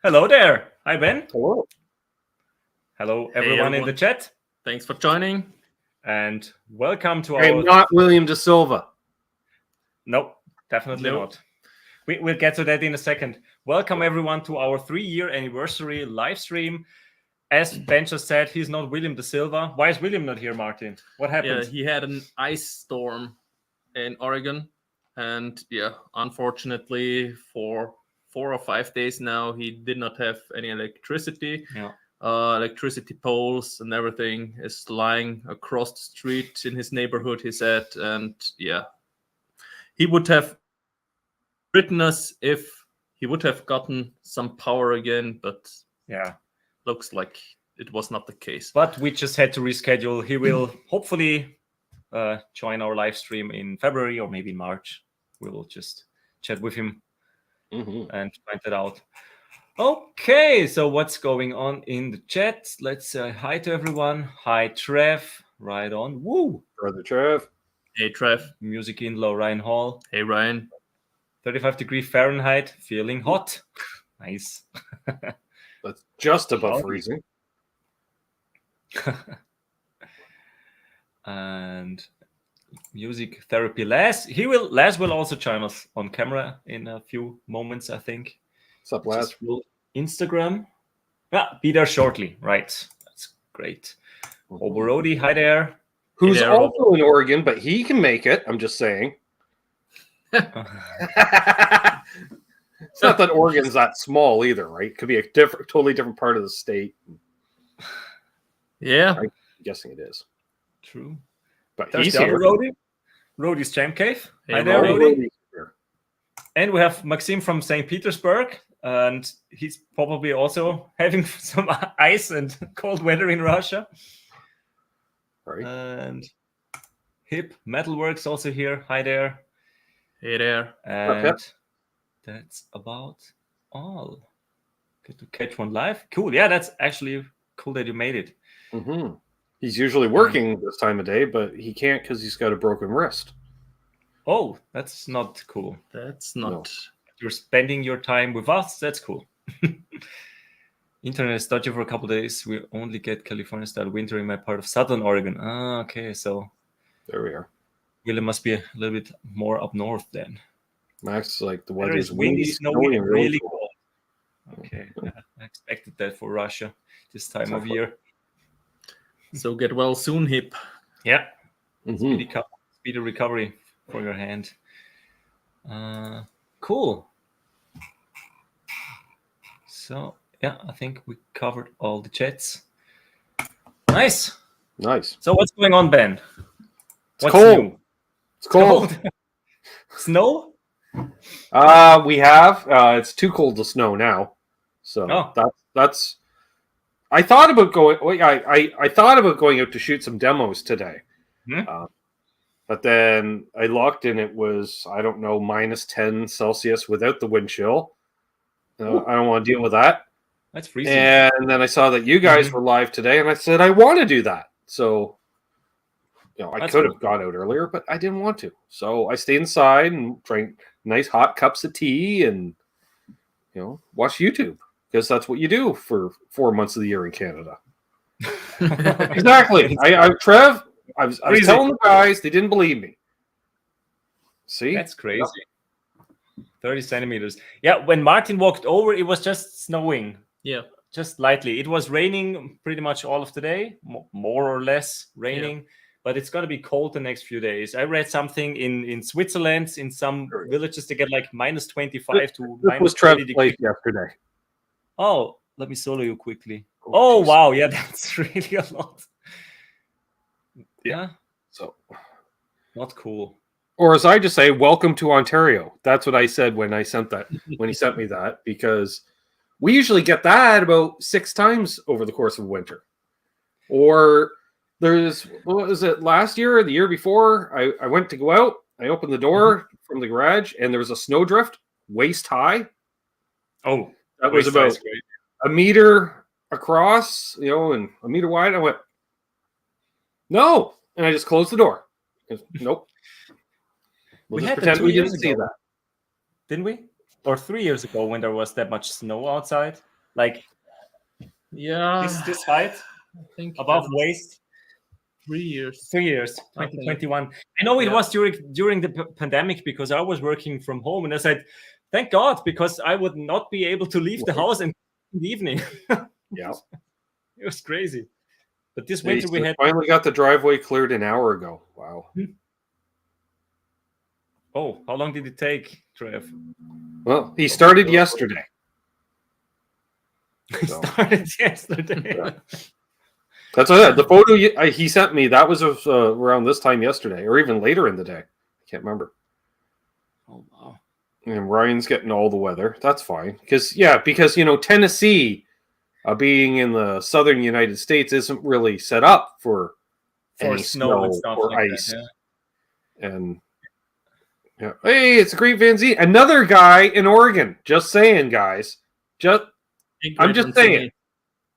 Hello there. Hi, Ben. Hello. Hello, everyone in the chat. Thanks for joining. And welcome to I'm not William De Silva. No, definitely not. We'll get to that in a second. Welcome, everyone, to our 3-year anniversary live stream. As Ben just said, he's not William De Silva. Why is William not here, Martin? What happened? Yeah, he had an ice storm in Oregon. And unfortunately, for 4 or 5 days now, he did not have any electricity. Yeah. Electricity poles and everything is lying across the street in his neighborhood, he said. And he would have written us if he would have gotten some power again, but looks like it was not the case. But we just had to reschedule. He will hopefully join our live stream in February or maybe in March. We will just chat with him and find it out. Okay, so what's going on in the chat? Let's say hi to everyone. Hi, Trev. Right on. Woo! Brother Trev. Hey, Trev. Music in low, Ryan Hall. Hey, Ryan. 35 degrees Fahrenheit. Feeling hot. Nice. That's just above freezing. And music therapy Les will also join us on camera in a few moments, I think. What's up, Les? Instagram. Be there shortly. Right. That's great. Oborodi, hi there. Who's hey there, also in Oregon, but he can make it. I'm just saying. It's not that Oregon's that small either, right? It could be a totally different part of the state. Yeah. I'm guessing it is. True. But There's he's the here. Rody. Rody's Jam Cave. Hey, hi there, Rody. Rody. And we have Maxim from St. Petersburg. And he's probably also having some ice and cold weather in Russia. Right. And Hip Metalworks also here. Hi there. Hey there. And that's about all. Get to catch one live. Cool. Yeah, that's actually cool that you made it. Mm-hmm. He's usually working this time of day, but he can't because he's got a broken wrist. Oh, that's not cool. That's not. No. You're spending your time with us. That's cool. Internet is dodgy for a couple of days. We only get California-style winter in my part of Southern Oregon. Okay. So there we are. William must be a little bit more up north then. Max, like the weather is windy, snowy, and really cold. Okay. Yeah. I expected that for Russia this time of year. So get well soon, Hip. Yeah. Speedy recovery for your hand. Cool. So, I think we covered all the chats. Nice. So what's going on, Ben? What's cold. New? It's cold. Snow? We have. It's too cold to snow now. So that's. I thought about going. I thought about going out to shoot some demos today, but then I looked and it was minus 10 Celsius without the wind chill. I don't want to deal with that. That's freezing. And then I saw that you guys were live today, and I said I want to do that. So, I could have gone out earlier, but I didn't want to. So I stayed inside and drank nice hot cups of tea and watch YouTube. Because that's what you do for 4 months of the year in Canada. Exactly. Trev, I was telling the guys, they didn't believe me. See? That's crazy. 30 centimeters. Yeah, when Martin walked over, it was just snowing. Yeah. Just lightly. It was raining pretty much all of the day, more or less raining. Yeah. But it's going to be cold the next few days. I read something in Switzerland, in some villages, they get like minus 25 to minus 30 degrees. Yesterday. Oh, let me solo you quickly. Oh, wow. Yeah, that's really a lot. Yeah. So, not cool. Or as I just say, welcome to Ontario. That's what I said when I sent that, when he sent me that, because we usually get that about 6 times over the course of winter. Or what was it, last year or the year before? I went to go out. I opened the door from the garage, and there was a snowdrift waist high. Oh. That was about a meter across, and a meter wide. I went, no. And I just closed the door. Nope. We had pretend we didn't see that. Didn't we? Or 3 years ago when there was that much snow outside. like Yeah, this height, I think above waist. 3 years. 3 years, 2021. I know it was during the pandemic because I was working from home, and I said, "Thank God," because I would not be able to leave the house in the evening. Yeah, it was crazy. But this winter we had finally got the driveway cleared an hour ago. Wow. Oh, how long did it take, Trev? Well, he started yesterday. He started yesterday. Yeah. That's what the photo he sent me. That was around this time yesterday, or even later in the day. I can't remember. Oh wow! And Ryan's getting all the weather. That's fine because Tennessee, being in the southern United States, isn't really set up for any snow and stuff or like ice. That, yeah. And yeah, hey, it's a great Van Zee. Another guy in Oregon. Just saying, guys. I'm just saying.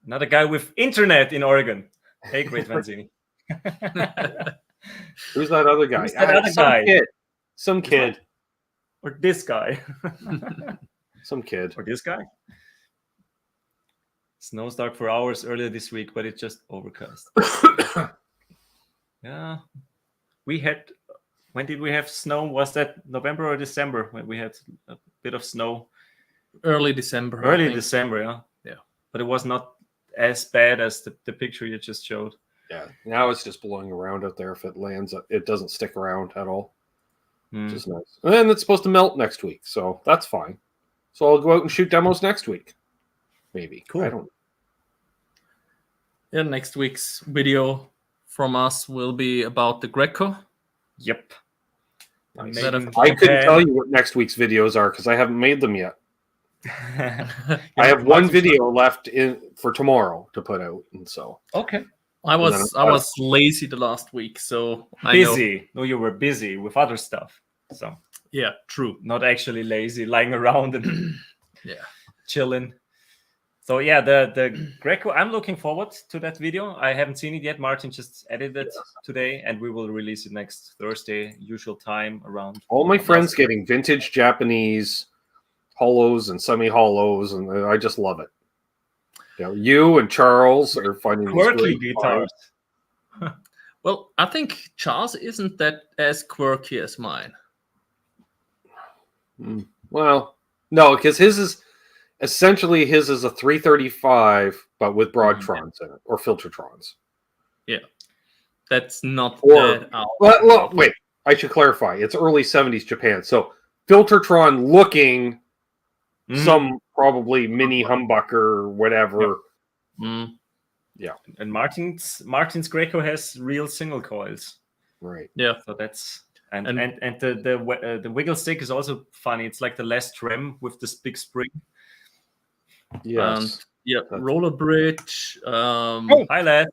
Another guy with internet in Oregon. Hey, great Vanzini. Who's that other guy? Who's that other guy? Some kid. Or this guy. Some kid. Or this guy. Snow started for hours earlier this week, but it just overcast. Yeah. When did we have snow? Was that November or December when we had a bit of snow? Early December. Early December, yeah. Yeah. But it was not as bad as the picture you just showed. Yeah. Now it's just blowing around out there. If it lands, it doesn't stick around at all. Which is nice. And then it's supposed to melt next week, so that's fine. So I'll go out and shoot demos next week. Maybe. Cool. I don't. Yeah, next week's video from us will be about the Greco. Yep. I couldn't tell you what next week's videos are because I haven't made them yet. I have one video left for tomorrow to put out, and so okay. I was lazy the last week, so busy. No, you were busy with other stuff. So yeah, true. Not actually lazy, lying around and chilling. So yeah, the Greco. I'm looking forward to that video. I haven't seen it yet. Martin just edited it today, and we will release it next Thursday, usual time around. All my friends getting vintage Japanese hollows and semi-hollows, and I just love it. You and Charles are finding quirky guitars. Well, I think Charles isn't that as quirky as mine. Well, no, because his is a 335, but with broadtrons in it, or filtertrons. Yeah, that's not that out. Well, look, wait, I should clarify. It's early 70s Japan, so filtertron looking. Some probably mini humbucker or whatever. Yeah. And Martin's Greco has real single coils. Right. Yeah. So that's and the wiggle stick is also funny. It's like the last trim with this big spring. Yes. Roller bridge. Hi lad.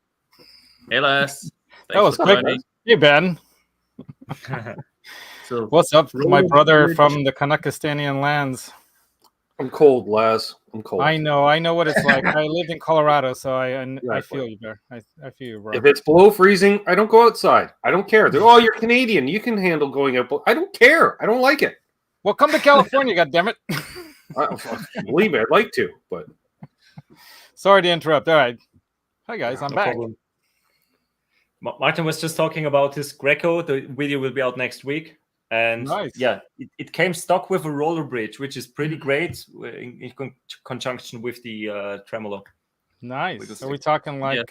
Hey Les. That was quick. Hey Ben. So what's up, my brother from the Kanakistanian lands? I'm cold, Laz. I'm cold. I know what it's like. I lived in Colorado, so I feel you there. I feel you, bro. If it's below freezing, I don't go outside. I don't care. Oh, you're Canadian. You can handle going out. I don't care. I don't like it. Well, come to California, goddammit. Believe me, I'd like to, but sorry to interrupt. All right. Hi guys, I'm back. Problem. Martin was just talking about his Greco. The video will be out next week. And nice. It came stock with a roller bridge, which is pretty great in conjunction with the tremolo. Nice. Are we talking like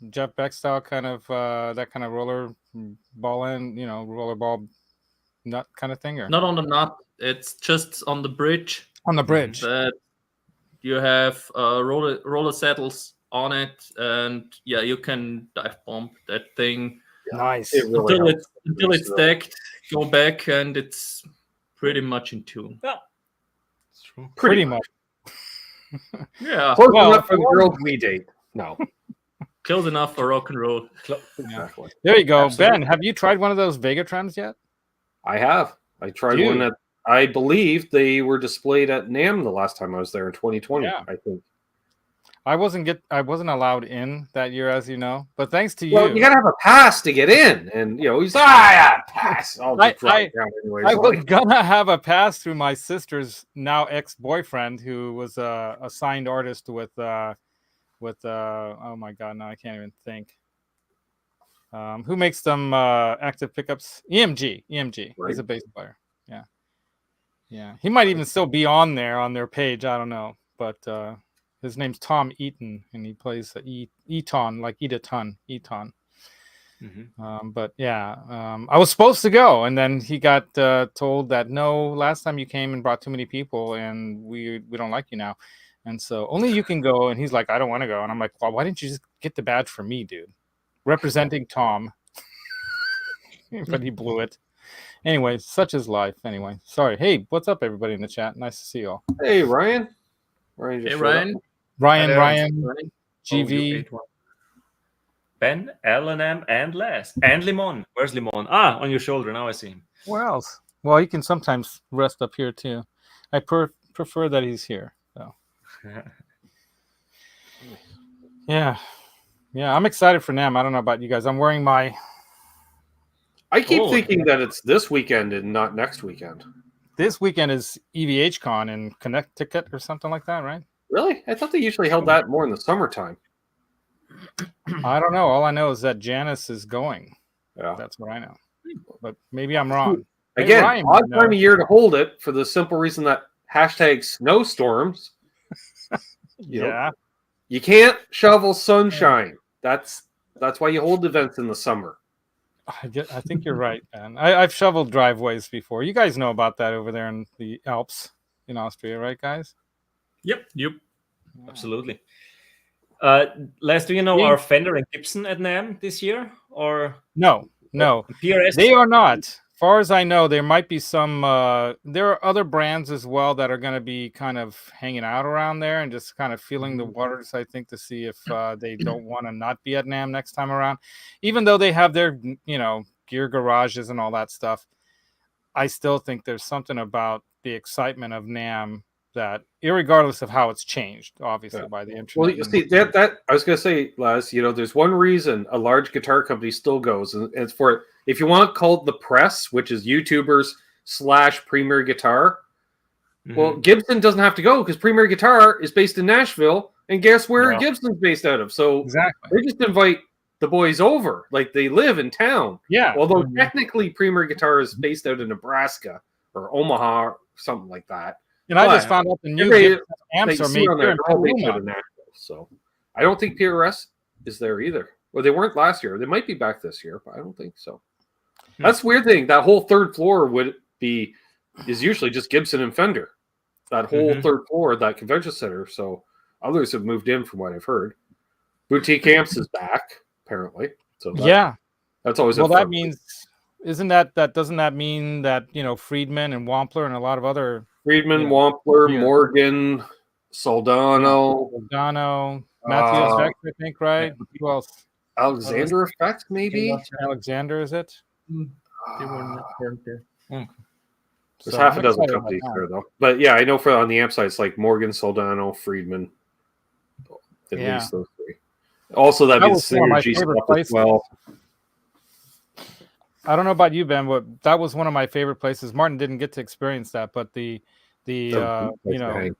Jeff Beck style kind of that kind of roller ball roller ball nut kind of thing? Or not on the nut? It's just on the bridge. On the bridge. But you have roller saddles on it, and you can dive bomb that thing. Nice. Until it's stacked, go back, and it's pretty much in tune. Yeah, it's true. Pretty much. Yeah. Close enough for the girls we date. No. Close enough for rock and roll. Exactly. There you go. Absolutely. Ben, have you tried one of those Vegatrons yet? I have. I tried one that I believe they were displayed at NAMM the last time I was there in 2020, I think. I wasn't allowed in that year, as you know. But thanks to you, well, you gotta have a pass to get in, and he's pass. I'll just drop it down anyway. I was gonna have a pass through my sister's now ex-boyfriend, who was a signed artist with oh my god, now I can't even think. Who makes them active pickups? EMG. Right. He's a bass player. Yeah. He might even still be on their page. I don't know, but his name's Tom Eaton, and he plays Eton, like eat a ton, Eton. Mm-hmm. But yeah, I was supposed to go, and then he got told that no, last time you came and brought too many people, and we don't like you now, and so only you can go. And he's like, I don't want to go, and I'm like, well, why didn't you just get the badge for me, dude? Representing Tom. But he blew it. Anyway, such is life. Anyway, sorry. Hey, what's up, everybody in the chat? Nice to see you all. Hey, Ryan. Hey, Ryan. Ryan. GV. Ben, LNM, and Les. And Limon. Where's Limon? On your shoulder. Now I see him. Where else? Well, he can sometimes rest up here, too. I prefer that he's here. So. Yeah, I'm excited for NAMM. I don't know about you guys. I'm wearing my... I keep thinking that it's this weekend and not next weekend. This weekend is EVHCon in Connecticut or something like that, right? Really? I thought they usually held that more in the summertime. I don't know. All I know is that Janice is going. Yeah. That's what I know. But maybe I'm wrong. Again, odd time of year to hold it for the simple reason that #snowstorms. Yeah. You can't shovel sunshine. That's why you hold events in the summer. I think you're right, man. I've shoveled driveways before. You guys know about that over there in the Alps in Austria, right, guys? Yep. Yeah. Absolutely. Les, do you know our Fender and Gibson at NAMM this year? Or no. PRS? They are not. As far as I know, there might be some. There are other brands as well that are going to be kind of hanging out around there and just kind of feeling the waters, I think, to see if they don't want to not be at NAMM next time around. Even though they have their, gear garages and all that stuff, I still think there's something about the excitement of NAMM that, irregardless of how it's changed, obviously, by the internet. Well, you see, that I was going to say, Les, there's one reason a large guitar company still goes, and it's for, if you want to call it the press, which is YouTubers / Premier Guitar, well, Gibson doesn't have to go because Premier Guitar is based in Nashville, and guess where Gibson's based out of? So they just invite the boys over, like they live in town. Yeah. Although technically Premier Guitar is based out of Nebraska or Omaha or something like that. And I just found out the new amps are made here in Nashville. So I don't think PRS is there either. Well, they weren't last year. They might be back this year, but I don't think so. That's the weird thing. That whole third floor is usually just Gibson and Fender. That whole third floor of that convention center. So others have moved in, from what I've heard. Boutique Amps is back, apparently. So that's always that means doesn't that mean that Friedman and Wampler and a lot of other Wampler, Morgan, Soldano, Matthew Effect, I think, right? Who else? Alexander Effect, maybe. Alexander, is it? They were not there. There's half a dozen companies there, though. But yeah, I know on the amp side, it's like Morgan, Soldano, Friedman. At least those three. Also, that means Synergy stuff as well. I don't know about you, Ben, but that was one of my favorite places. Martin didn't get to experience that, but the boutique amps.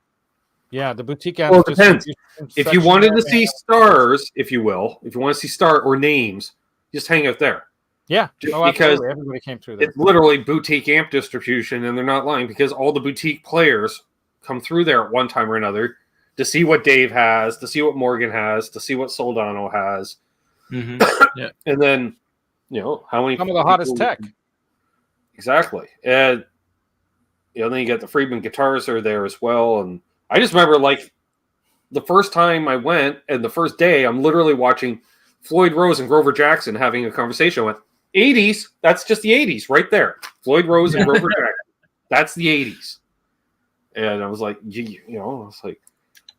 Well, it depends. If you wanted to see stars, if you want to see star or names, just hang out there. Yeah, because everybody came through there. It's literally boutique amp distribution, and they're not lying because all the boutique players come through there at one time or another to see what Dave has, to see what Morgan has, to see what Soldano has. And then, how many... Some of the hottest tech. Exactly. And, then you got the Friedman guitars are there as well. And I just remember, the first time I went, and the first day, I'm literally watching Floyd Rose and Grover Jackson having a conversation with 80s. That's just the 80s right there. Floyd Rose and Grover Jackson. That's the 80s. And I was like,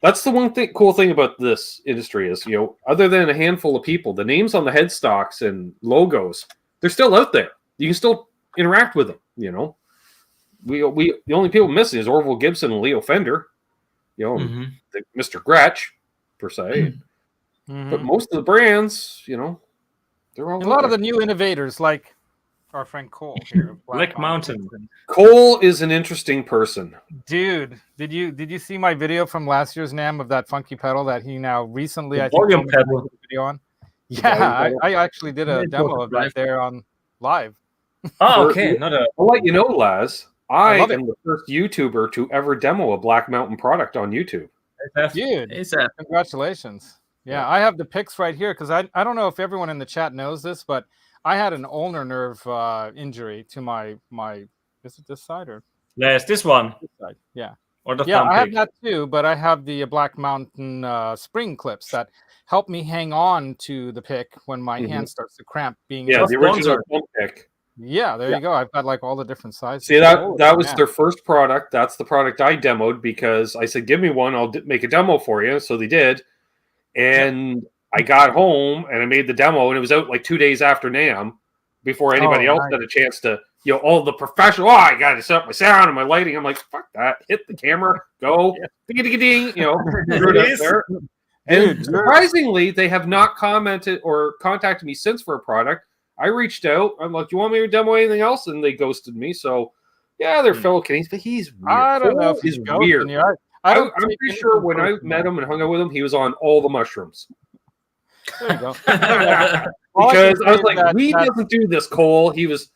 that's the one cool thing about this industry is, other than a handful of people, the names on the headstocks and logos, they're still out there. You can still interact with them, The only people missing is Orville Gibson and Leo Fender, Mr. Gretsch, per se. But most of the brands, you know, they're all a lot of the new innovators, like our friend Cole here, Black Mountain. Cole is an interesting person. Dude, did you see my video from last year's NAMM of that funky pedal that he now recently The I think volume told me to pedal. do a video on? Yeah, I actually did a demo of that there on live. Oh, okay. Not a. I'll let you know, Laz. I love am the first YouTuber to ever demo a Black Mountain product on YouTube. Dude, ASAP. congratulations. Yeah, I have the pics right here because I don't know if everyone in the chat knows this, but I had an ulnar nerve injury to my is it this side or Yes, this one. this side? Yeah. Or the Yeah, thumb I have pick. that too, but I have the Black Mountain spring clips that help me hang on to the pick when my hand starts to cramp. Being Yeah, the original sponsor. thumb pick. yeah, there you go. I've got like all the different sizes. See, that was man. their first product. That's the product I demoed because I said, "Give me one, I'll make a demo for you." So they did, and I got home and I made the demo, and it was out like 2 days after NAMM, before anybody else had a chance to, you know, all the professional. Oh, I got to set up my sound and my lighting. I'm like, fuck that. Hit the camera, go, ding, you know, threw it up there. And surprisingly, they have not commented or contacted me since for a product. I reached out. I'm like, "Do you want me to demo anything else?" And they ghosted me. So, yeah, they're fellow Canadians, but he's weird. I don't know if he's weird. I'm I'm pretty sure when I met him and hung out with him, he was on all the mushrooms. There you go. Because I was like, "We doesn't do this, Cole." He was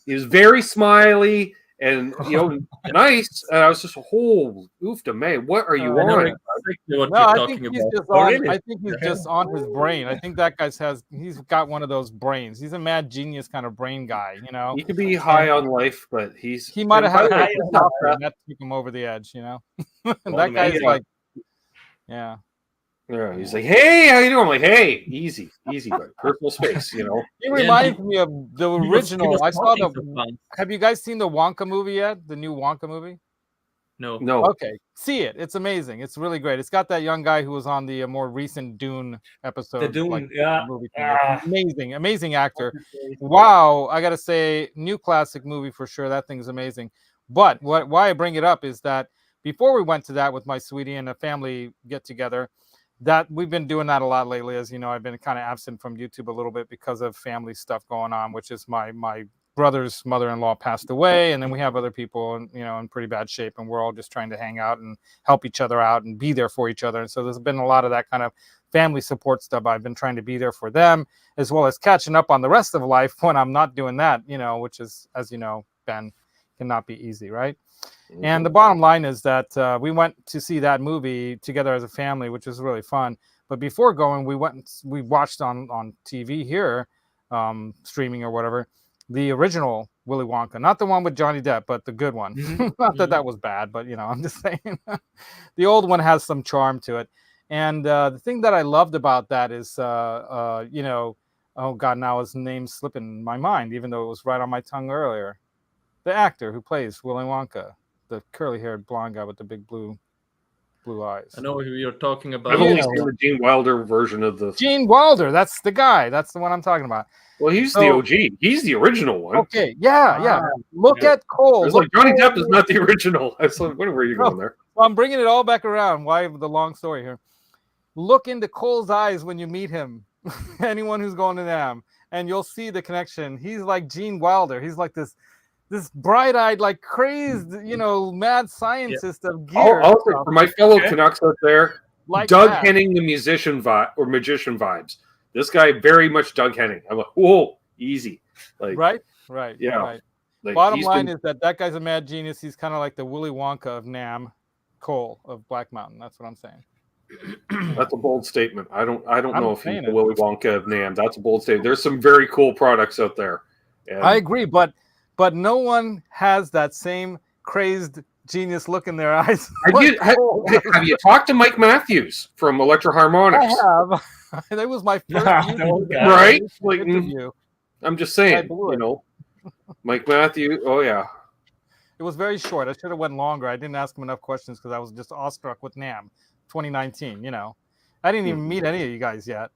very smiley and, you know, nice. And I was just, "Oh, oofta may, what are you on?" Exactly what No, you're I talking think he's about. just on. I think he's just on his brain. I think that guy's he's got one of those brains. He's a mad genius kind of brain guy, you know. He could be high on life, but He might have had a a that took him over the edge, you know. That guy's like, yeah. Yeah, he's like, "Hey, how you doing?" I'm like, "Hey, easy, but personal space, you know." He reminds me of the original. was I saw talking for fun. Have you guys seen the Wonka movie yet? The new Wonka movie? No. Okay, see it. It's amazing. It's really great. It's got that young guy who was on the more recent Dune episode. The Dune, like, yeah. Movie thing. Amazing actor. Wow, I gotta say, new classic movie for sure. That thing's amazing. But why I bring it up is that before we went to that with my sweetie and a family get together, that we've been doing that a lot lately. As you know, I've been kind of absent from YouTube a little bit because of family stuff going on, which is my brother's mother-in-law passed away, and then we have other people in pretty bad shape, and we're all just trying to hang out and help each other out and be there for each other. And so there's been a lot of that kind of family support stuff. I've been trying to be there for them, as well as catching up on the rest of life when I'm not doing that, which is, as you know, Ben, cannot be easy, right? And the bottom line is that we went to see that movie together as a family, which was really fun. But before going, we watched on TV here, streaming or whatever, the original Willy Wonka, not the one with Johnny Depp, but the good one. Not that was bad, but I'm just saying the old one has some charm to it. And the thing that I loved about that is, oh God, now his name's slipping my mind, even though it was right on my tongue earlier. The actor who plays Willy Wonka, the curly-haired blonde guy with the big blue eyes. I know who you're talking about. I've only seen the Gene Wilder version of the. Gene Wilder, that's the guy. That's the one I'm talking about. Well, he's the OG. He's the original one. Okay, yeah. Look at Cole. It's like Johnny Depp is not the original. I was like, where are you going there? Well, I'm bringing it all back around. Why the long story here? Look into Cole's eyes when you meet him. Anyone who's going to NAMM, and you'll see the connection. He's like Gene Wilder. He's like this bright-eyed, like crazed, mad scientist of gear. Also, for my fellow Canucks out there, like Doug that. Henning, the musician vibe or magician vibes. This guy very much Doug Henning. I'm like, whoa, easy. Like, right. Yeah. Right. Like, Bottom line is that guy's a mad genius. He's kind of like the Willy Wonka of NAMM, Cole of Black Mountain. That's what I'm saying. That's a bold statement. I don't know if he's the Willy Wonka of NAMM. That's a bold statement. There's some very cool products out there. And I agree, but no one has that same crazed genius look in their eyes. Have you talked to Mike Matthews from Electro Harmonics? I have. That was my first right? interview. I'm just saying, Mike Matthews. Oh yeah. It was very short. I should have went longer. I didn't ask him enough questions because I was just awestruck with NAMM 2019. I didn't even meet any of you guys yet.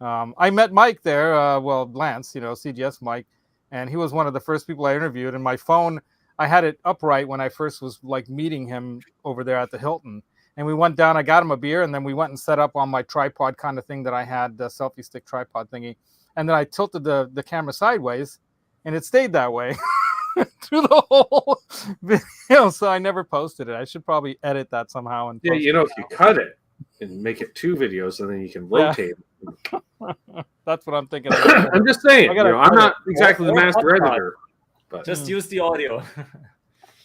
I met Mike there. Lance, CGS Mike, and he was one of the first people I interviewed. And my phone, I had it upright when I first was like meeting him over there at the Hilton. And we went down. I got him a beer, and then we went and set up on my tripod kind of thing that I had, the selfie stick tripod thingy. And then I tilted the camera sideways, and it stayed that way through the whole video. So I never posted it. I should probably edit that somehow. And yeah, if you cut it and make it 2 videos, and then you can rotate. That's what I'm thinking. I'm just saying. I'm not exactly the master editor, but just use the audio.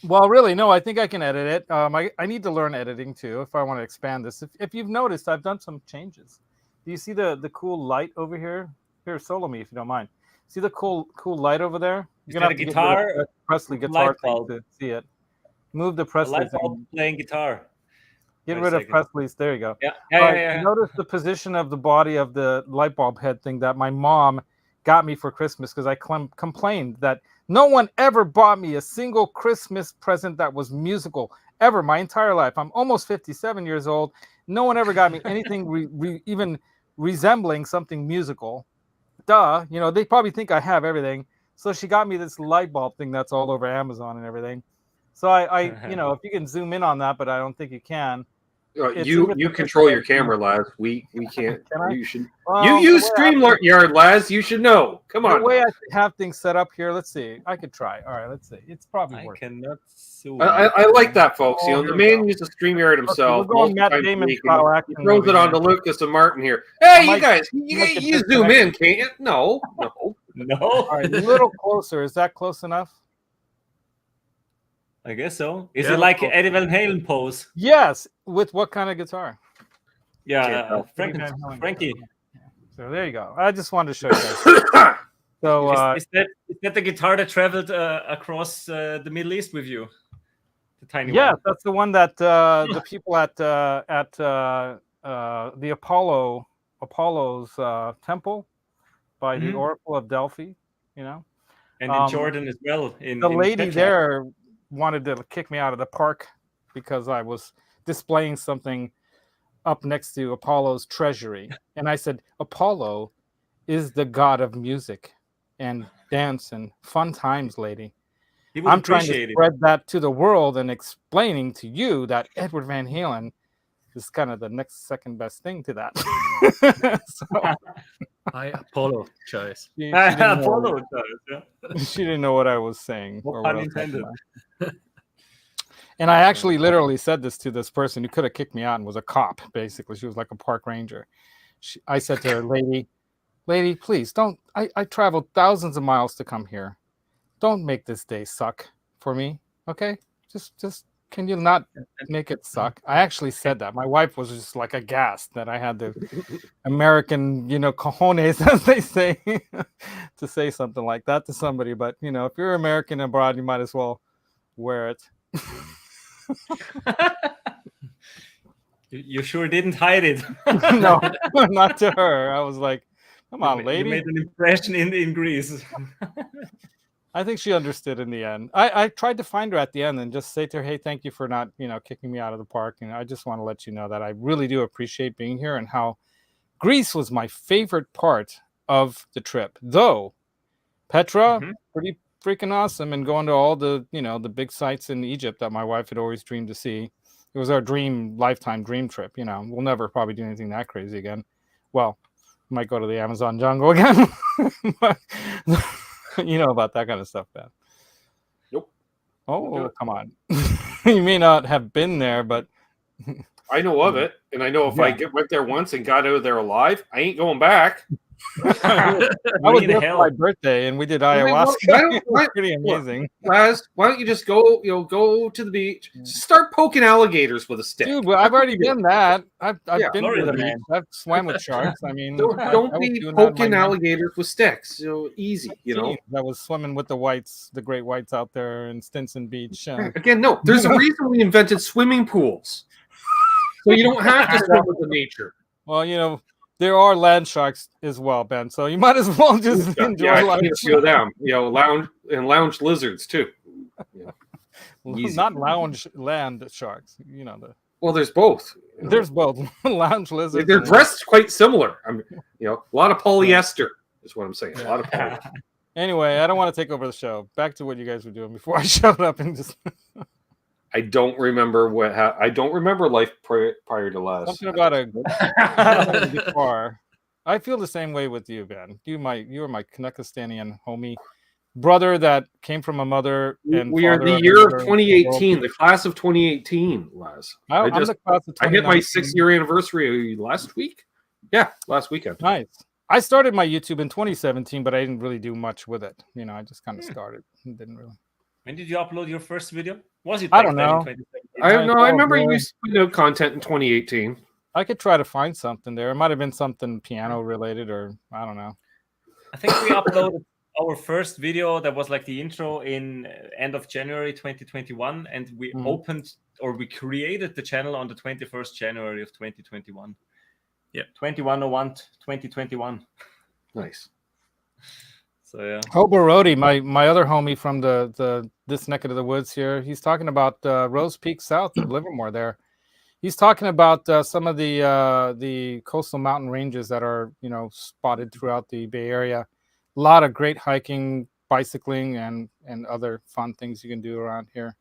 Well, really, no. I think I can edit it. I need to learn editing too if I want to expand this. If you've noticed, I've done some changes. Do you see the cool light over here? Here, solo me if you don't mind. See the cool light over there? You're gonna have to guitar, get rid of Presley guitar thing to see it. Move the Presley light bulb playing guitar. Get rid of Presley's. There you go. Yeah. Notice the position of the body of the light bulb head thing that my mom got me for Christmas because I complained that no one ever bought me a single Christmas present that was musical ever my entire life. I'm almost 57 years old. No one ever got me anything even resembling something musical. Duh, they probably think I have everything. So she got me this light bulb thing that's all over Amazon and everything. So I if you can zoom in on that, but I don't think you can. You control your camera, Laz. We can't. You should. You use StreamYard, Laz. You should know. Come on. The way I have things set up here. Let's see. I could try. All right. Let's see. It's probably working. Cannot zoom. I like that, folks. The man uses StreamYard himself. We're going Matt Damon style action. He throws it on to Lukas and Martin here. Hey, you guys, you zoom in, can't you? No. No. All right, a little closer. Is that close enough? I guess so. Is it like Eddie Van Halen pose? Yes. With what kind of guitar? Yeah, Frankie. So there you go. I just wanted to show you guys. So is that the guitar that traveled across the Middle East with you? The tiny one. Yeah, that's the one that the people at the Apollo's temple by the Oracle of Delphi, And in Jordan as well. The lady there wanted to kick me out of the park because I was displaying something up next to Apollo's treasury. And I said, Apollo is the god of music and dance and fun times, lady. I'm trying to spread that to the world and explaining to you that Edward Van Halen is kind of the second best thing to that. I apologize. She didn't know what I was saying. No pun intended. And I actually literally said this to this person who could have kicked me out and was a cop, basically. She was like a park ranger. I said to her, lady, please don't. I traveled thousands of miles to come here. Don't make this day suck for me, okay? Just can you not make it suck? I actually said that. My wife was just like aghast that I had the American, cojones, as they say, to say something like that to somebody. But, if you're American abroad, you might as well wear it. You sure didn't hide it. No, not to her. I was like, come on, lady. You made an impression in Greece. I think she understood in the end. I tried to find her at the end and just say to her, hey, thank you for not, kicking me out of the park. And I just want to let you know that I really do appreciate being here and how Greece was my favorite part of the trip. Though Petra, pretty freaking awesome, and going to all the, the big sites in Egypt that my wife had always dreamed to see. It was our lifetime dream trip. We'll never probably do anything that crazy again. Well, might go to the Amazon jungle again. But, you know about that kind of stuff, Ben. Nope. Oh, come on. You may not have been there, but I know of it, and I know if I went there once and got out of there alive, I ain't going back. I was there for my birthday, and we did ayahuasca. Pretty amazing. Laz, why don't you just go? Go to the beach. Start poking alligators with a stick. Dude, well, I've already done that. I've been to the beach. I've swam with sharks. I mean, don't be poking alligators with sticks. Easy. I was swimming with the great whites out there in Stinson Beach. Again, no. There's a reason we invented swimming pools, so you don't have to swim with the nature. Well, there are land sharks as well, Ben. So you might as well just enjoy life. Them, lounge lizards too. Not lounge land sharks. Well, there's both. There's both lounge lizards. They're dressed quite similar. A lot of polyester is what I'm saying. A lot of polyester. Anyway, I don't want to take over the show. Back to what you guys were doing before I showed up and just. I don't remember I don't remember life prior to last. Something about a guitar. I feel the same way with you, Ben. You are my Kanekistanian homie, brother that came from a mother and we are the year of 2018, the class of 2018, Les. I'm the class of 2019. I hit my 6-year anniversary last week. Yeah, last weekend. Nice. I started my YouTube in 2017, but I didn't really do much with it. You know, I just kind of started. Didn't really. When did you upload your first video? Was it? I don't know. I don't know. I remember you put out content in 2018. I could try to find something there. It might have been something piano related, or I don't know. I think we uploaded our first video that was like the intro in end of January 2021, and we we created the channel on the 21st January of 2021. Yeah, 21/01/2021. Nice. So yeah. Hobarodi, my other homie from this neck of the woods here, he's talking about Rose Peak south of Livermore there. He's talking about some of the coastal mountain ranges that are, you know, spotted throughout the Bay Area. A lot of great hiking, bicycling, and other fun things you can do around here.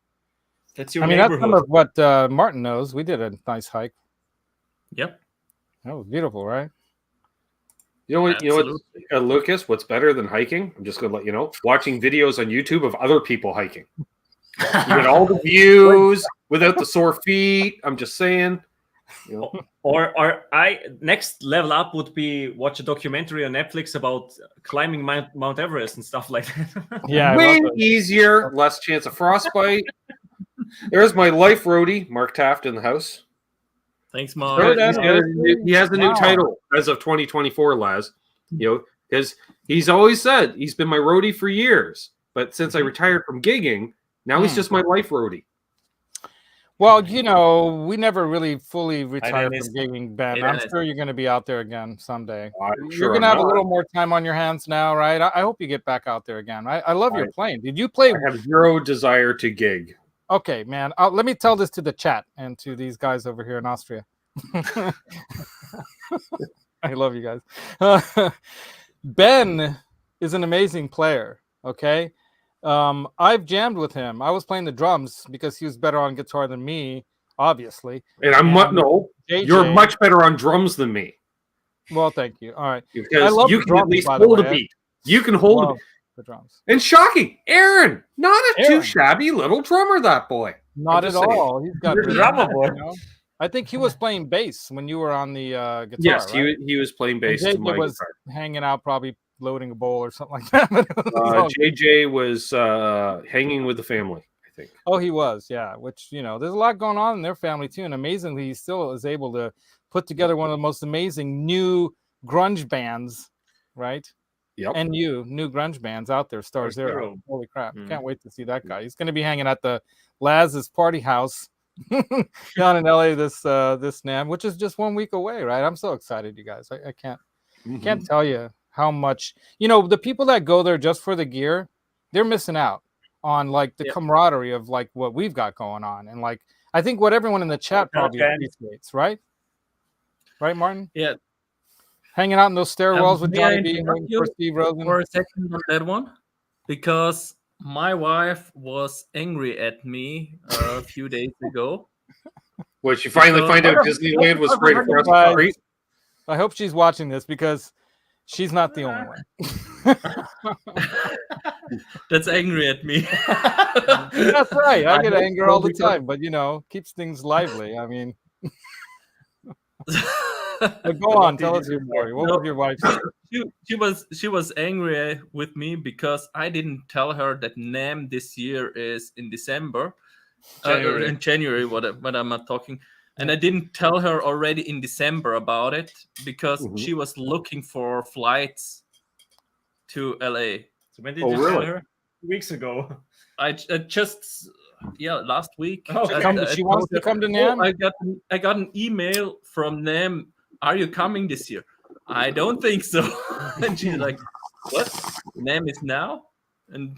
That's your neighborhood. That's some of what Martin knows. We did a nice hike. Yep. That was beautiful, right? You know what, Lucas, what's better than hiking? I'm just going to let you know. Watching videos on YouTube of other people hiking. You get all the views without the sore feet. I'm just saying. You know. Or next level up would be watch a documentary on Netflix about climbing Mount Everest and stuff like that. Yeah, way easier, less chance of frostbite. There's my life roadie, Mark Taft, in the house. Thanks, Mark. He has a new title as of 2024, Laz. You know, because he's always said he's been my roadie for years, but since I retired from gigging, now he's just my life roadie. Well, you know, we never really fully retired from gigging, Ben. I'm sure you're going to be out there again someday. You're going to have a little more time on your hands now, right? I hope you get back out there again. I love your playing. Did you play? I have zero desire to gig. Okay, man. Let me tell this to the chat and to these guys over here in Austria. I love you guys. Ben is an amazing player, okay? I've jammed with him. I was playing the drums because he was better on guitar than me, obviously. And you're much better on drums than me. Well, thank you. All right. Because you can at least hold a beat. You can hold the drums. And shocking, Aaron, not too shabby little drummer, that boy. Not at all. He's got drummer boy. You know? I think he was playing bass when you were on the guitar. Yes, right? he was playing bass. JJ was hanging out, probably loading a bowl or something like that. JJ was hanging with the family, I think. Oh, he was, yeah. Which, you know, there's a lot going on in their family too, and amazingly, he still is able to put together one of the most amazing new grunge bands, right? Yep. And new grunge bands out there. Star Zero. Holy crap! Can't wait to see that guy. He's going to be hanging at the Laz's party house down in LA this NAMM, which is just 1 week away, right? I'm so excited, you guys. I can't tell you how much, you know, the people that go there just for the gear, they're missing out on like the camaraderie of like what we've got going on, and like I think what everyone in the chat probably appreciates, right? Right, Martin? Yeah. Hanging out in those stairwells with Johnny B for Steve Rosen. For a second on that one, because my wife was angry at me a few days ago. Well, she finally find out Disneyland was right across the street. I hope she's watching this because she's not the only one. That's angry at me. That's right. I get angry all the time, but you know, keeps things lively. I mean, but go on, tell us your story. What was your wife say? She was angry with me because I didn't tell her that NAMM this year is in December, in January. What am I talking? And I didn't tell her already in December about it because she was looking for flights to LA. So when did you tell her? 2 weeks ago. I just last week. She wants to come to NAMM. I got an email from NAMM. Are you coming this year? I don't think so. And she's like, "What? NAMM is now?" And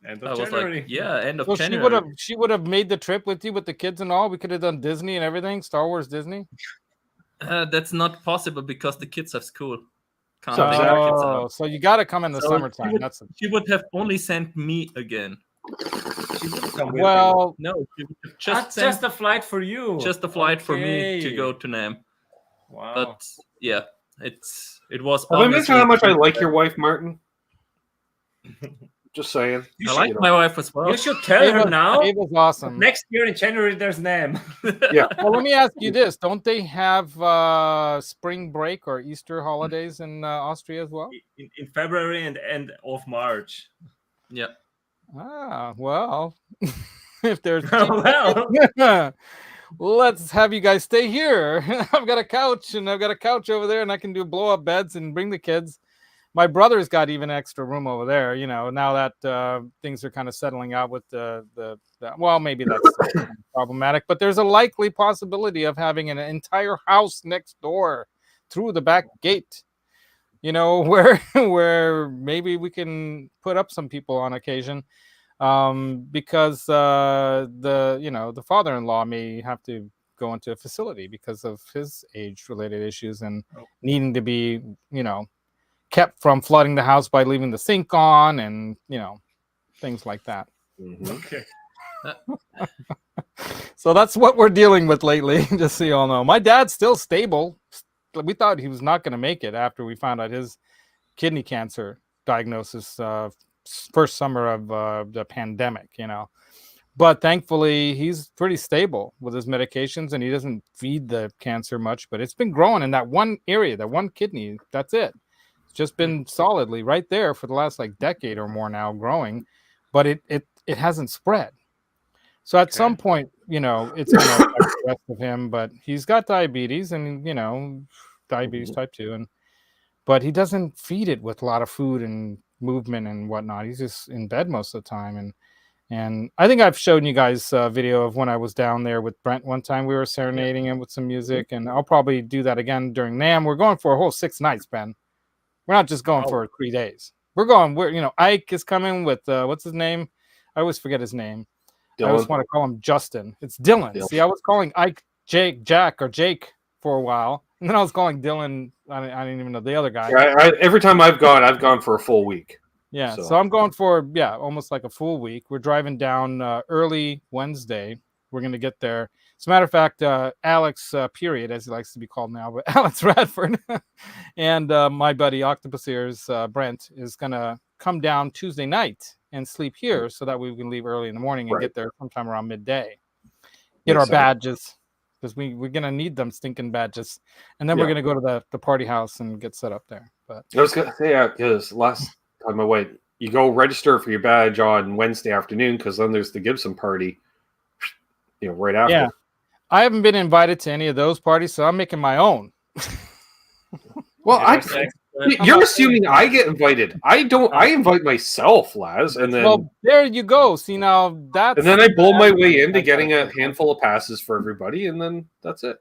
I was like, "Yeah, end of January." She would have made the trip with you with the kids and all. We could have done Disney and everything, Star Wars Disney. That's not possible because the kids have school. So you got to come in the summertime. She would have only sent me again. She would come with Well, No, just a flight for you. Just a flight for me to go to Nam. Wow. But yeah, it was. Have I mentioned how much I like your wife, Martin? Just saying. I like my wife as well. You should tell her now. It was awesome. Next year in January, there's NAM. Yeah. Well, let me ask you this: don't they have spring break or Easter holidays in Austria as well? In February and end of March. Yeah. Ah, well, if there's Well, let's have you guys stay here. I've got a couch over there, and I can do blow up beds and bring the kids. My brother's got even extra room over there. Now that things are kind of settling out with the well, maybe that's problematic, but there's a likely possibility of having an entire house next door through the back gate. Where maybe we can put up some people on occasion, because the father-in-law may have to go into a facility because of his age-related issues and needing to be, kept from flooding the house by leaving the sink on and, things like that. Mm-hmm. okay. So that's what we're dealing with lately, just so you all know. My dad's still stable. We thought he was not going to make it after we found out his kidney cancer diagnosis first summer of the pandemic, But thankfully, he's pretty stable with his medications, and he doesn't feed the cancer much. But it's been growing in that one area, that one kidney. That's it. It's just been solidly right there for the last decade or more now, growing, but it hasn't spread. So at some point, it's going to affect the rest of him, but he's got diabetes and, diabetes type 2. But he doesn't feed it with a lot of food and movement and whatnot. He's just in bed most of the time. And I think I've shown you guys a video of when I was down there with Brent one time. We were serenading him with some music, and I'll probably do that again during NAMM. We're going for a whole 6 nights, Ben. We're not just going for 3 days. Ike is coming with, what's his name? I always forget his name. Dylan. I always want to call him Justin. It's Dylan. See, I was calling Ike Jack for a while, and then I was calling Dylan. I didn't even know the other guy. Every time I've gone for a full week. Yeah, so I'm going for almost like a full week. We're driving down early Wednesday. We're going to get there. As a matter of fact, Alex, period, as he likes to be called now, but Alex Radford and my buddy Octopus Ears, Brent, is going to come down Tuesday night and sleep here so that we can leave early in the morning and get there sometime around midday. Get our badges, because we're going to need them stinking badges. And then we're going to go to the party house and get set up there. But I was going to say, because last time I went, you go register for your badge on Wednesday afternoon, because then there's the Gibson party, right after. Yeah. I haven't been invited to any of those parties, so I'm making my own. Well, you're assuming I get invited. I don't. I invite myself, Laz, and then. Well, there you go. See, now that's. And then I bull my way into getting a handful of passes for everybody, and then that's it.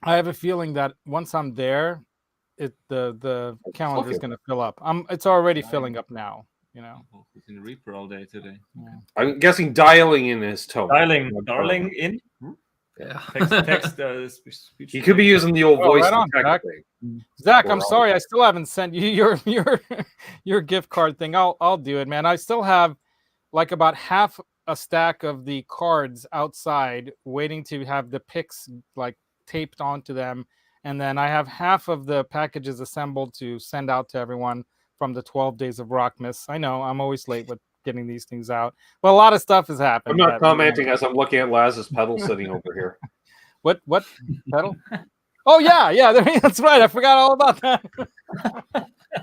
I have a feeling that once I'm there, the calendar is going to fill up. It's already filling up now. He's in Reaper all day today. Yeah. I'm guessing dialing in his tone. Darling in. Yeah. Text. Speech. He could be using the old voice. Right on, Zach, I'm sorry, I still haven't sent you your gift card thing. I'll do it, man. I still have about half a stack of the cards outside waiting to have the pics taped onto them, and then I have half of the packages assembled to send out to everyone from the 12 Days of Rockmas. I know I'm always late with getting these things out, but a lot of stuff has happened. I'm not commenting as I'm looking at Laz's pedal sitting over here. What pedal? Oh yeah, that's right. I forgot all about that.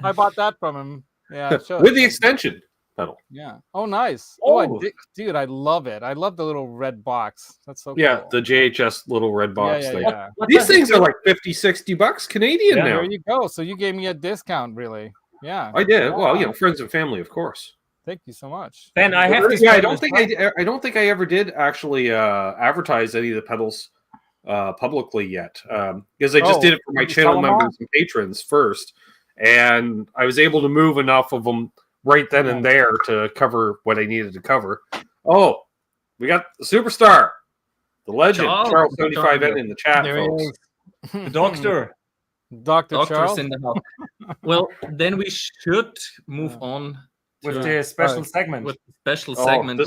I bought that from him. Yeah, with the extension pedal. Yeah. Oh, nice. Oh, dude, I love it. I love the little red box. That's so cool. The JHS little red box thing. Yeah. These things are like $50-$60 Canadian now. There you go. So you gave me a discount, really? Yeah. I did. Wow. Well, friends and family, of course. Thank you so much. Ben, I have to. Yeah, I don't think I ever did actually advertise any of the pedals publicly yet, because I just did it for my channel members and patrons first, and I was able to move enough of them right then and there to cover what I needed to cover. Oh, we got the superstar, the legend, Charles 75N in the chat, folks. The doctor. Dr. Charles in the house. Well, then we should move on with the special segment. With the special segment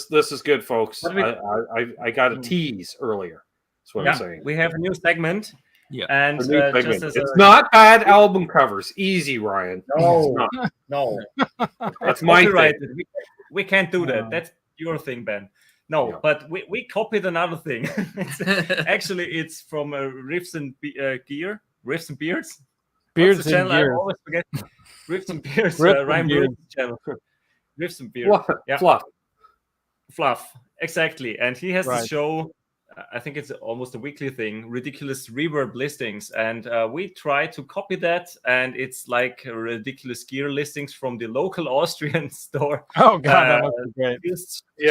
this is good, folks. I got a tease earlier. That's what I'm saying. We have a new segment. Yeah, and it's not bad album covers. Easy, Ryan. No, that's my thing. We can't do that. That's your thing, Ben. No, but we copied another thing. It's from Riffs and Riffs and Beards. Beards and Gears. I always forget. Riffs and Beards. Ryan Brooks channel. Riffs and Beards. Fluff. Exactly. And he has this show. I think it's almost a weekly thing, Ridiculous Reverb Listings. And we try to copy that. And it's like ridiculous gear listings from the local Austrian store. Oh, God, that must be great.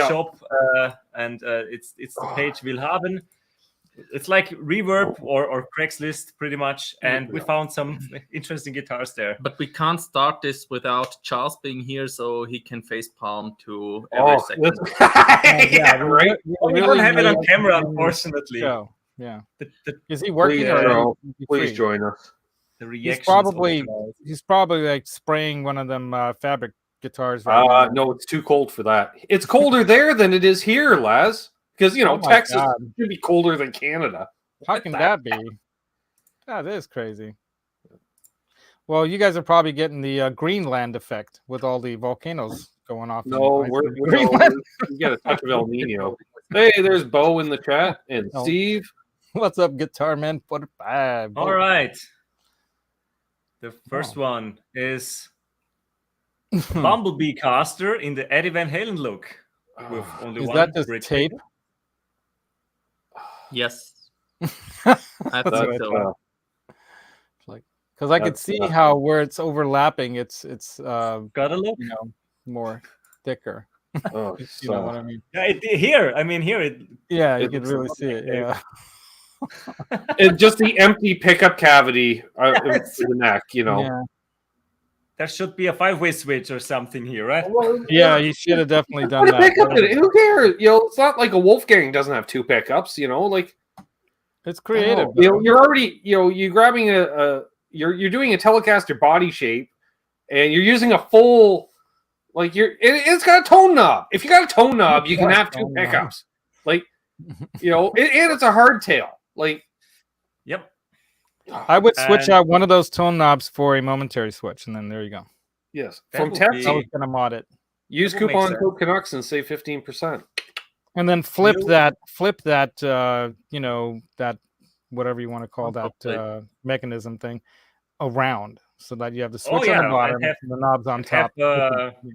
Shop. And it's the page Willhaben. It's like Reverb or Craigslist, pretty much. And we found some interesting guitars there. But we can't start this without Charles being here, so he can face palm to every second. Right. We don't have it on camera, unfortunately. Yeah. Is he working? Please join us. The reaction. He's probably like spraying one of them fabric guitars. No, it's too cold for that. It's colder there than it is here, Laz. Because, Texas should be colder than Canada. How can that be? That is crazy. Well, you guys are probably getting the Greenland effect with all the volcanoes going off. No, we get a touch of El Nino. Hey, there's Bo in the chat and Steve. What's up, Guitar Man? All right. The first one is Bumblebee Caster in the Eddie Van Halen look. With only is one that just tape? Yes. I think so. Because I could see how where it's overlapping, it's gotta look more thicker. Oh, you know what I mean? Yeah, here it. Yeah, you can really see it. Yeah. And just the empty pickup cavity for the neck, Yeah. There should be a 5-way switch or something here, right? Yeah, you should have definitely done that. Who cares? It's not like a Wolfgang doesn't have 2 pickups. It's creative. You're already, you're grabbing you're doing a Telecaster body shape, and you're using a full, it's got a tone knob. If you got a tone knob, you can have 2 pickups. And it's a hardtail. Yep. I would switch out one of those tone knobs for a momentary switch, and then there you go. Yes. From Texas, I was going to mod it. Use coupon code Canucks and save 15%. And then flip that, that whatever you want to call that mechanism thing around, so that you have the switch on the bottom and the knobs on top.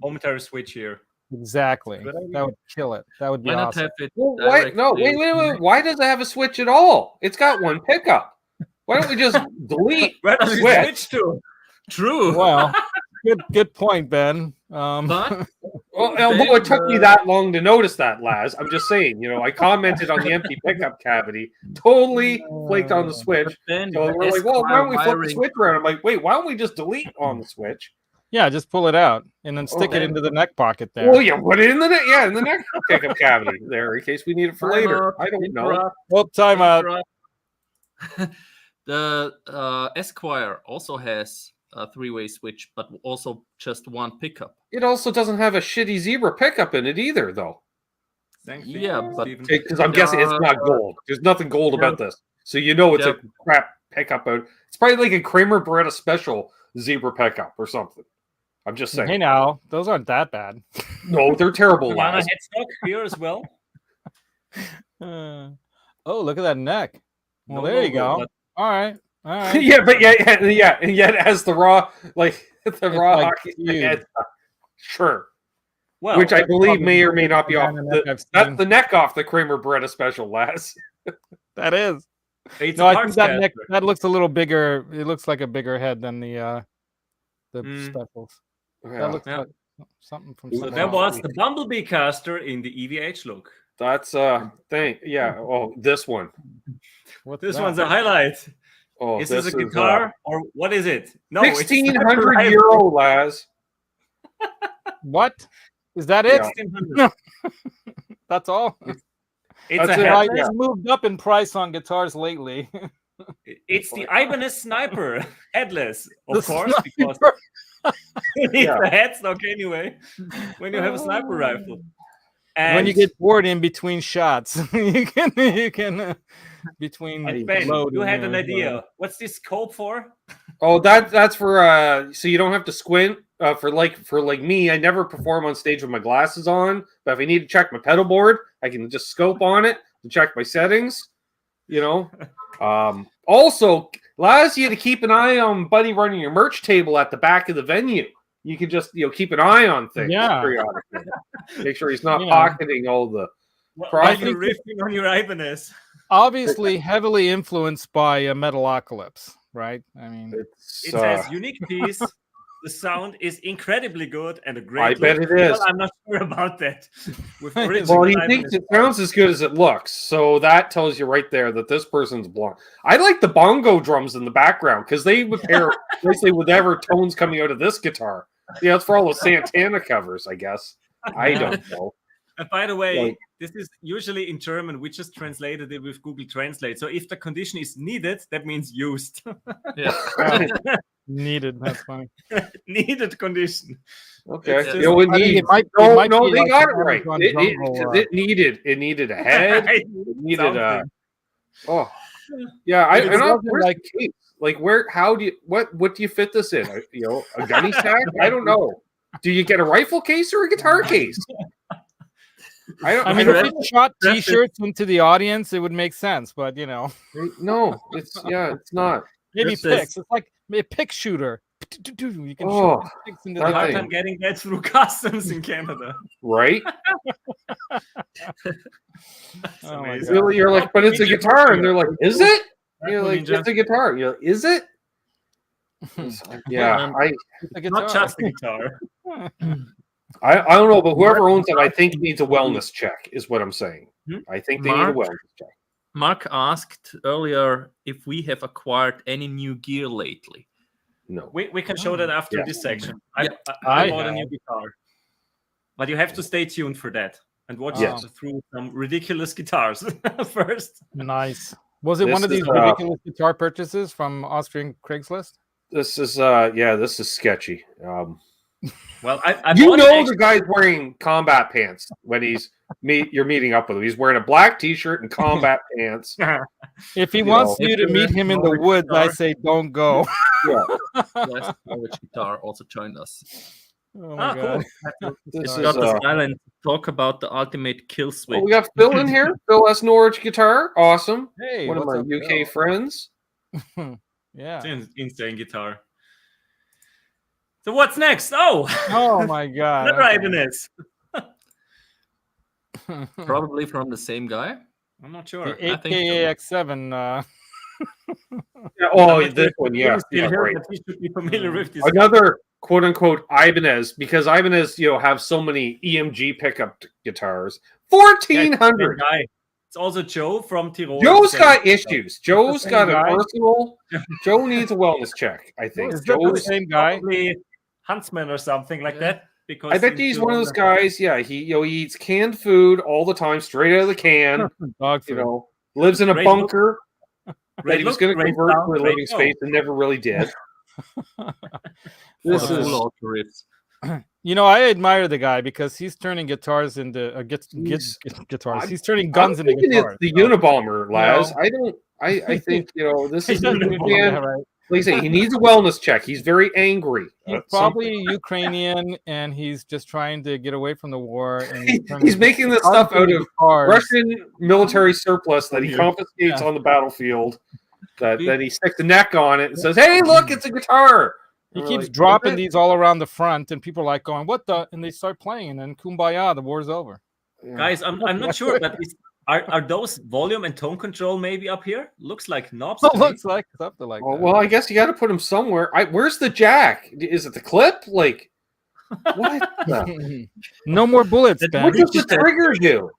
Momentary switch here. Exactly. That would kill it. That would be awesome. Wait. Why does it have a switch at all? It's got 1 pickup. Why don't we just delete the switch to? True. Well, good point, Ben. Although it took me that long to notice that, Laz, I'm just saying, I commented on the empty pickup cavity, totally flaked on the switch. So we're like, well, why don't we flip the switch around? I'm like, wait, why don't we just delete on the switch? Yeah, just pull it out and then stick it into the neck pocket there. Well, yeah, put it in the neck. Yeah, in the neck pickup cavity there, in case we need it for later. I don't know. Well, time out. The Esquire also has a 3-way switch, but also just 1 pickup. It also doesn't have a shitty zebra pickup in it either, though. Because I'm guessing it's not gold. There's nothing gold about this, so it's a crap pickup. It's probably like a Kramer Beretta Special zebra pickup or something. I'm just saying. Hey, now those aren't that bad. No, they're terrible. Banana headstock here as well. Oh, look at that neck. Well, there you go. All right. Yeah, and yet it has the raw, hockey head. Sure. Well, which I believe may or may not be off. That's the neck off the Kramer Beretta Special, Laz. That is. I think that neck that looks a little bigger. It looks like a bigger head than the specials. Yeah. That looks like something from. So there was the Bumblebee Caster in the EVH look. That's thing. Yeah. Oh, this one. This one's a highlight. Oh, is this a guitar or what is it? No, €1,600, Laz. What is that? It? Yeah. That's all. It's moved up in price on guitars lately. It's the Ibanez Sniper headless, of course, because It's a headstock anyway. When you have a sniper rifle. And when you get bored in between shots, you can between. Ben, loading, you had an idea. whatever. What's this scope for? Oh, that's for so you don't have to squint. For me, I never perform on stage with my glasses on. But if I need to check my pedal board, I can just scope on it to check my settings. Also allows you to keep an eye on Buddy running your merch table at the back of the venue. You can just keep an eye on things periodically. Make sure he's not pocketing all the profit. You're riffing on your Ibanez. Obviously, heavily influenced by Metalocalypse, right? I mean, it says unique piece. The sound is incredibly good and a great. I bet it is. Well, I'm not sure about that. Well, he thinks it sounds as good as it looks, so that tells you right there that this person's blind. I like the bongo drums in the background because they would pair nicely with whatever tones coming out of this guitar. Yeah, it's for all the Santana covers, I guess. I don't know. And by the way, this is usually in German. We just translated it with Google Translate. So if the condition is needed, that means used. Needed. That's fine. Needed condition. Okay. Just, they got it right. It needed a head. It needed a. Oh, yeah. I don't like case. Like where? How do you? What do you fit this in? A gunny sack? I don't know. Do you get a rifle case or a guitar case? I mean, if you shot T-shirts into the audience, it would make sense. But no, it's not. Maybe picks. It's like a pick shooter. You can shoot picks into the audience. I'm getting that through customs in Canada, right? You're like, but it's a guitar, and they're like, is it? You're like, it's a guitar. You're like, is it? Yeah, not just a guitar. I don't know, but whoever owns it, I think needs a wellness check, is what I'm saying. I think they need a wellness check. Mark asked earlier if we have acquired any new gear lately. No. We can show that after this section. I bought a new guitar. But you have to stay tuned for that and watch through some ridiculous guitars first. Nice. Was it one of these ridiculous guitar purchases from Austrian Craigslist? This is sketchy. Well, the guy's wearing combat pants when you're meeting up with him. He's wearing a black T-shirt and combat pants. If he wants you to meet him in the woods, I say don't go. Yes, which guitar also joined us. Oh my God. Cool. It's got the silent talk about the ultimate kill switch. We got Phil in here. Phil S. Norwich guitar. Awesome. Hey, one of my UK friends. Yeah. It's an insane guitar. So what's next? Oh my God. Another Ibanez. Probably from the same guy. I'm not sure. The AKAX7. This one, yeah. Right. He should be familiar with this. Another quote unquote Ibanez, because Ibanez, have so many EMG pickup guitars. 1,400. It's also Joe from Tirol. Joe's got issues. Joe's got an arsenal. Joe needs a wellness check, I think. Is Joe's the same guy? Probably Huntsman or something like that. Because I bet he's one of those guys. Yeah, he eats canned food all the time, straight out of the can. Dog food. Lives in a bunker that he was going to convert to a living space and never really did. This is. I admire the guy because he's turning guitars into guitars. He's turning guns into guitars. It's the Unabomber, Laz. I think this is like I say, he needs a wellness check. He's very angry. He's probably Ukrainian, and he's just trying to get away from the war. And he's making this stuff out of Russian military surplus that he confiscates on the battlefield. That he sticks the neck on it and says, "Hey, look, it's a guitar." He keeps dropping these all around the front, and people are like going, "What the?" And they start playing, and then kumbaya, the war's over. Yeah. Guys, I'm not sure, but are those volume and tone control maybe up here? Looks like knobs. Looks like something like that. Well, I guess you got to put them somewhere. Where's the jack? Is it the clip? Like, what? No more bullets, Ben. What does the trigger do?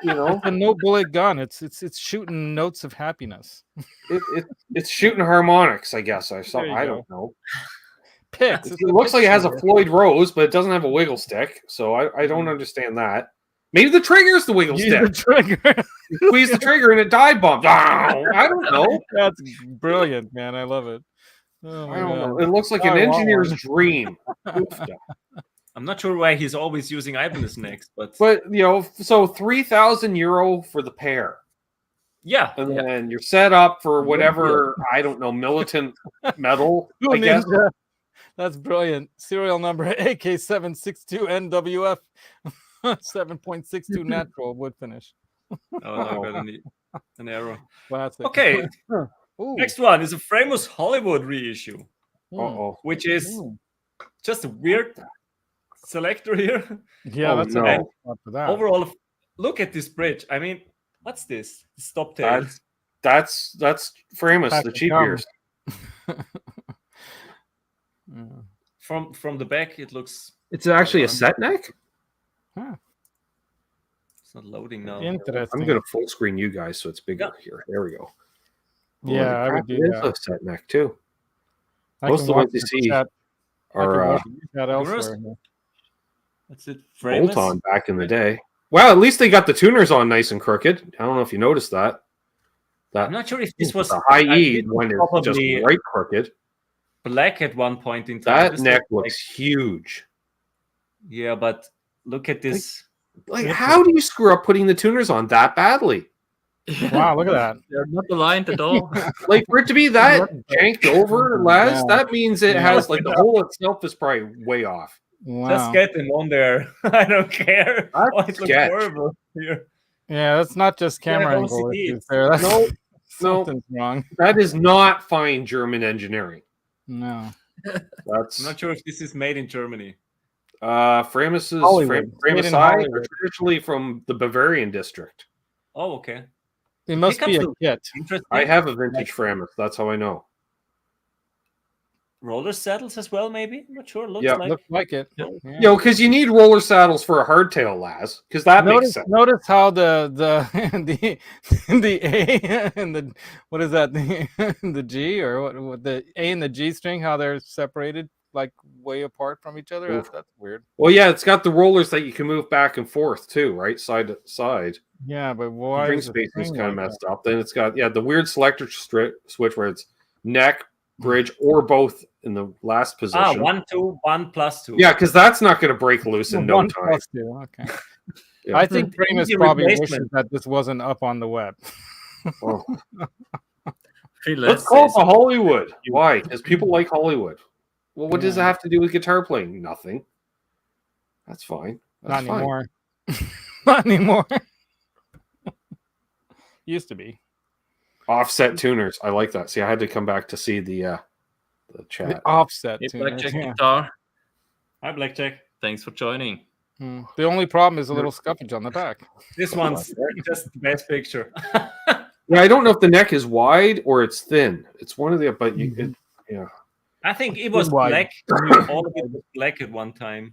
It's a no bullet gun. It's shooting notes of happiness. It's shooting harmonics, I guess. I don't know. Picks. It looks like it has a Floyd Rose, but it doesn't have a wiggle stick. So I don't understand that. Maybe the trigger's the wiggle stick. The trigger. Squeeze the trigger and it dive bombs. I don't know. That's brilliant, man. I love it. Oh I don't know. It looks like an engineer's dream. I'm not sure why he's always using Ibanez necks, but so €3,000 for the pair. Yeah. And then you're set up for whatever, I don't know, militant metal, I guess. That's brilliant. Serial number AK762NWF 7.62 natural wood finish. Oh, no, I got an error. Classic. Okay. Next one is a famous Hollywood reissue. Which is just a weird selector here. Yeah, that's no. Overall, look at this bridge. I mean, what's this? Stop tail. That's Framus, the cheap ears. From the back, it looks. It's actually a set neck. Huh. It's not loading now. I'm going to full screen you guys so it's bigger here. There we go. Yeah, I would do that. It's a set neck too. Most of the ones you see are elsewhere. That's it. bolt on back in the day. Well, at least they got the tuners on nice and crooked. I don't know if you noticed that. I'm not sure if this was the high E when it's just right crooked. Black at one point in time. That neck looks huge. Yeah, but look at this. Like, how do you screw up putting the tuners on that badly? Wow, look at that. They're not aligned at all. Like, for it to be that janked over, Les, that means it has, like, the hole itself is probably way off. Wow. Just get them on there. I don't care. It looks horrible here. Yeah, that's not just camera angle issues there. That's something's wrong. That is not fine German engineering. No. I'm not sure if this is made in Germany. Framus are traditionally from the Bavarian district. Oh, okay. It must be a kit. I have a vintage Framus. That's how I know. Roller saddles as well, maybe? I'm not sure. Looks like it. Yeah, because you need roller saddles for a hardtail, Laz. Because that makes sense. Notice how the A and the what is that? The G or what the A and the G string? How they're separated like way apart from each other? That's weird. Well, yeah, it's got the rollers that you can move back and forth too, right, side to side. Yeah, but why? The string space is kind of messed up. Then it's got the weird selector switch where it's neck, bridge, or both in the last position. 1, 2, 1 plus 2. Yeah, because that's not going to break loose in no time. 1 + 2. Okay. Yeah. I think Framus probably wishes that this wasn't up on the web. Let's call it the Hollywood. Why? Because people like Hollywood. Well, what does it have to do with guitar playing? Nothing. That's fine. Not anymore. Not anymore. Used to be. Offset tuners. I like that. See, I had to come back to see the chat. The offset tuners. Blackjack guitar. Hi, Blackjack. Thanks for joining. The only problem is a little scuffage on the back. This one's just the best picture. Yeah, I don't know if the neck is wide or it's thin. It's one of the, but I think it was black. All of it was black at one point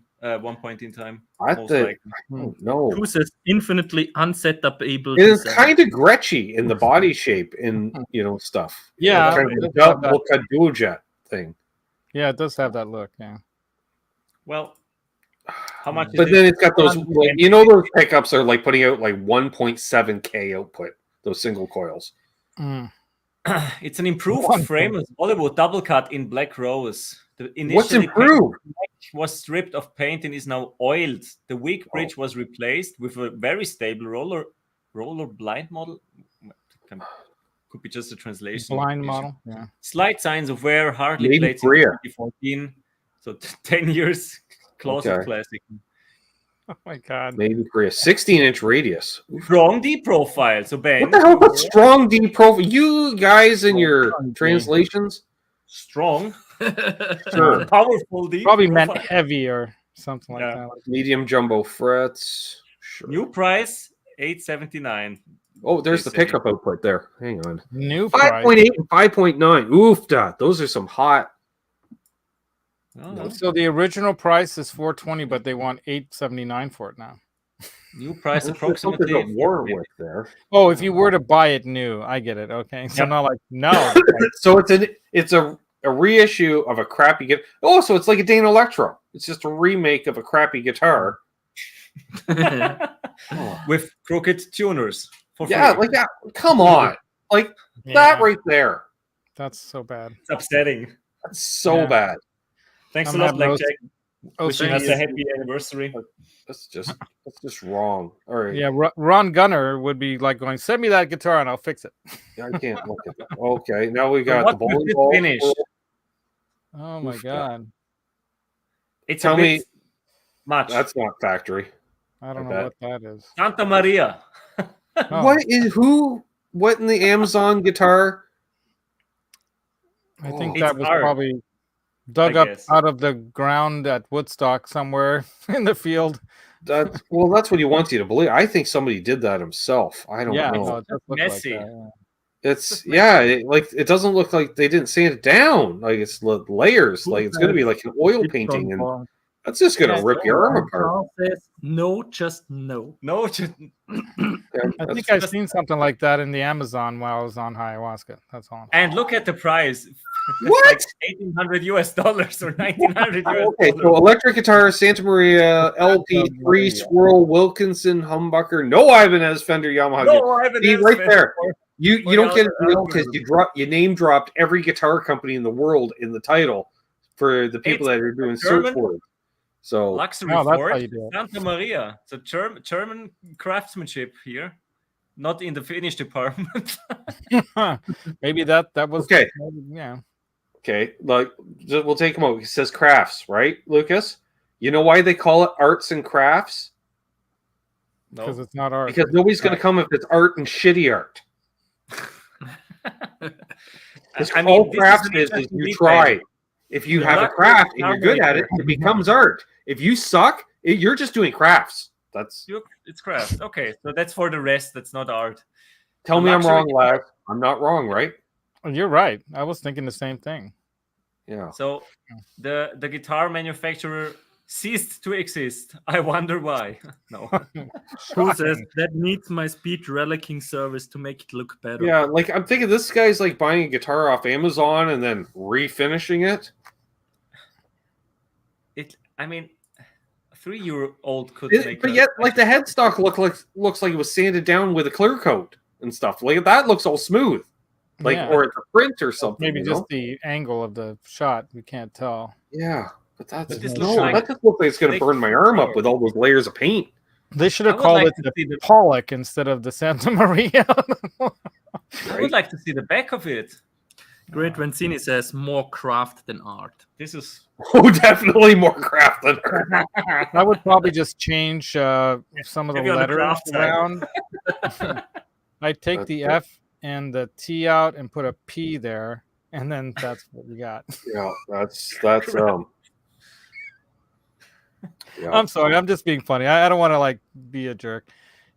in time. I don't know. Who's infinitely unsetup-able? It is kind of Gretchy in the body shape and stuff. Yeah, kind of a dual jet thing. Yeah, it does have that look. Yeah. Well, how much? But then it's got those. Those pickups are like putting out like 1.7K output. Those single coils. It's an improved frame with Hollywood double cut in black rose. What's improved? Was stripped of paint and is now oiled. The weak bridge was replaced with a very stable roller blind model. Could be just a translation. Blind model. Yeah. Slight signs of wear. Hardly played since 2014. So 10 years. Closet classic. Oh my God. Maybe Korea. 16-inch radius. Strong D profile. So Ben. What the hell? What's strong D profile? You guys in your translations? Strong. Sure. Powerful D. Probably meant heavy or something like that. Medium jumbo frets. Sure. New price $879. Oh, there's the pickup output there. Hang on. New 5.8 and 5.9. Oof, those are some hot. So the original price is $420, but they want $879 for it now. New price approximately. A war with there. Oh, if you were to buy it new, I get it. Okay, so not like no. So it's a reissue of a crappy guitar. Oh, so it's like a Dana Electro. It's just a remake of a crappy guitar with crooked tuners. Like that. Come on, that right there. That's so bad. It's upsetting. So bad. Thanks a lot, Blackjack. Oh, wishing us a happy anniversary. That's just wrong. All right. Yeah, Ron Gunner would be like going, "Send me that guitar and I'll fix it." I can't look at that. Okay, now we got the bowling ball finish. Oh my god! It's Tell me much. That's not factory. I don't know what that is. Santa Maria. What in the Amazon guitar? I think that was probably dug up out of the ground at Woodstock somewhere in the field. That's what he wants you to believe. I think somebody did that himself. I don't know. No, it messy. like that, It's it doesn't look like they didn't sand it down. Like it's layers. Like it's going to be like an oil painting, and that's just going to rip your arm apart. No, just no. No, just. I think I've seen something like that in the Amazon while I was on ayahuasca. That's all. And look at the price. What? Like $1,800 or $1,900. Okay, so electric guitar, Santa Maria LP3 Swirl Wilkinson humbucker, no Ibanez Fender Yamaha. No Ibanez. See right there. You don't get it because you name dropped every guitar company in the world in the title for the people that are doing search words. So luxury Ford, Santa Maria. So German craftsmanship here, not in the finish department. Maybe that was okay. Yeah. Okay, like we'll take him out. He says crafts, right, Lucas? You know why they call it arts and crafts? Because it's not art. Because nobody's going to come if it's art and shitty art. All crafts is you try. If you have a craft and you're good at it, it becomes art. If you suck, you're just doing crafts. It's crafts. Okay, so that's for the rest. That's not art. Tell me I'm wrong, lad. I'm not wrong, right? You're right. I was thinking the same thing. Yeah. So the guitar manufacturer ceased to exist. I wonder why. No. Who says that needs my speed relicking service to make it look better? Yeah, like I'm thinking this guy's like buying a guitar off Amazon and then refinishing it. I mean, a 3-year-old could make. But yet, like the headstock looks like it was sanded down with a clear coat and stuff. Like that looks all smooth. Or it's a print or something. Maybe just the angle of the shot. We can't tell. Yeah, but that just looks like it's going to burn my arm up with all those layers of paint. They should have called it the Pollock instead of the Santa Maria. I would like to see the back of it. Great Rancini says more craft than art. This is definitely more craft than art. I would probably just change some of the letters around. I'd take the F and the T out and put a P there, and then that's what we got. Yeah, that's yeah. I'm sorry, I'm just being funny. I don't want to be a jerk.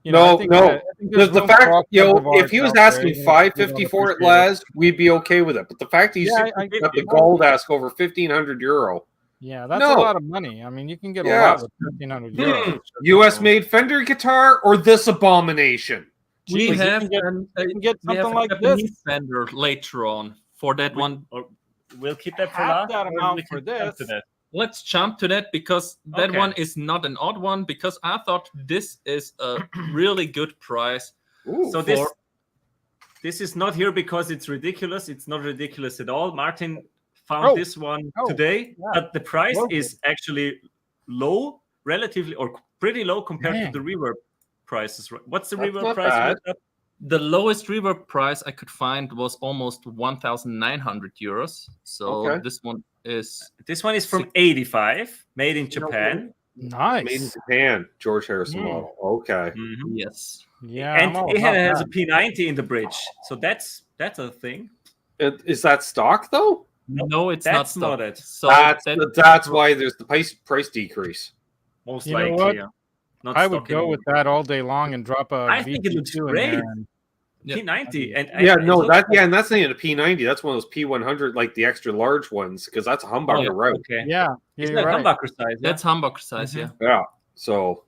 The fact, if he was asking $550 for it, Laz, we'd be okay with it. But the fact he's got the gold ask over €1,500. Yeah, that's a lot of money. I mean, you can get a lot with €1,500. U.S. made Fender guitar or this abomination? We have get something like this Fender later on for that one. We'll keep that for last. That amount for this. Let's jump to that because that one is not an odd one because I thought this is a really good price. Ooh, so this is not here because it's ridiculous. It's not ridiculous at all. Martin found this one today, but the price is actually low, relatively or pretty low compared to the reverb prices. What's the reverb price? The lowest reverb price I could find was almost €1,900. So this one is from 85, made in Japan. Nice. Made in Japan, George Harrison model. Okay. Mm-hmm. Yes. Yeah. And it has a P90 in the bridge. So that's a thing. Is that stock though? No, it's not stock. Not it. So that's why there's the price decrease. Most likely, yeah. I would go with that all day long and drop a. I think it looks great. P90 and and that's not even a P90. That's one of those P100, like the extra large ones, because that's a humbucker route. Okay. Yeah, isn't that humbucker size? That's humbucker size. Yeah. Yeah. So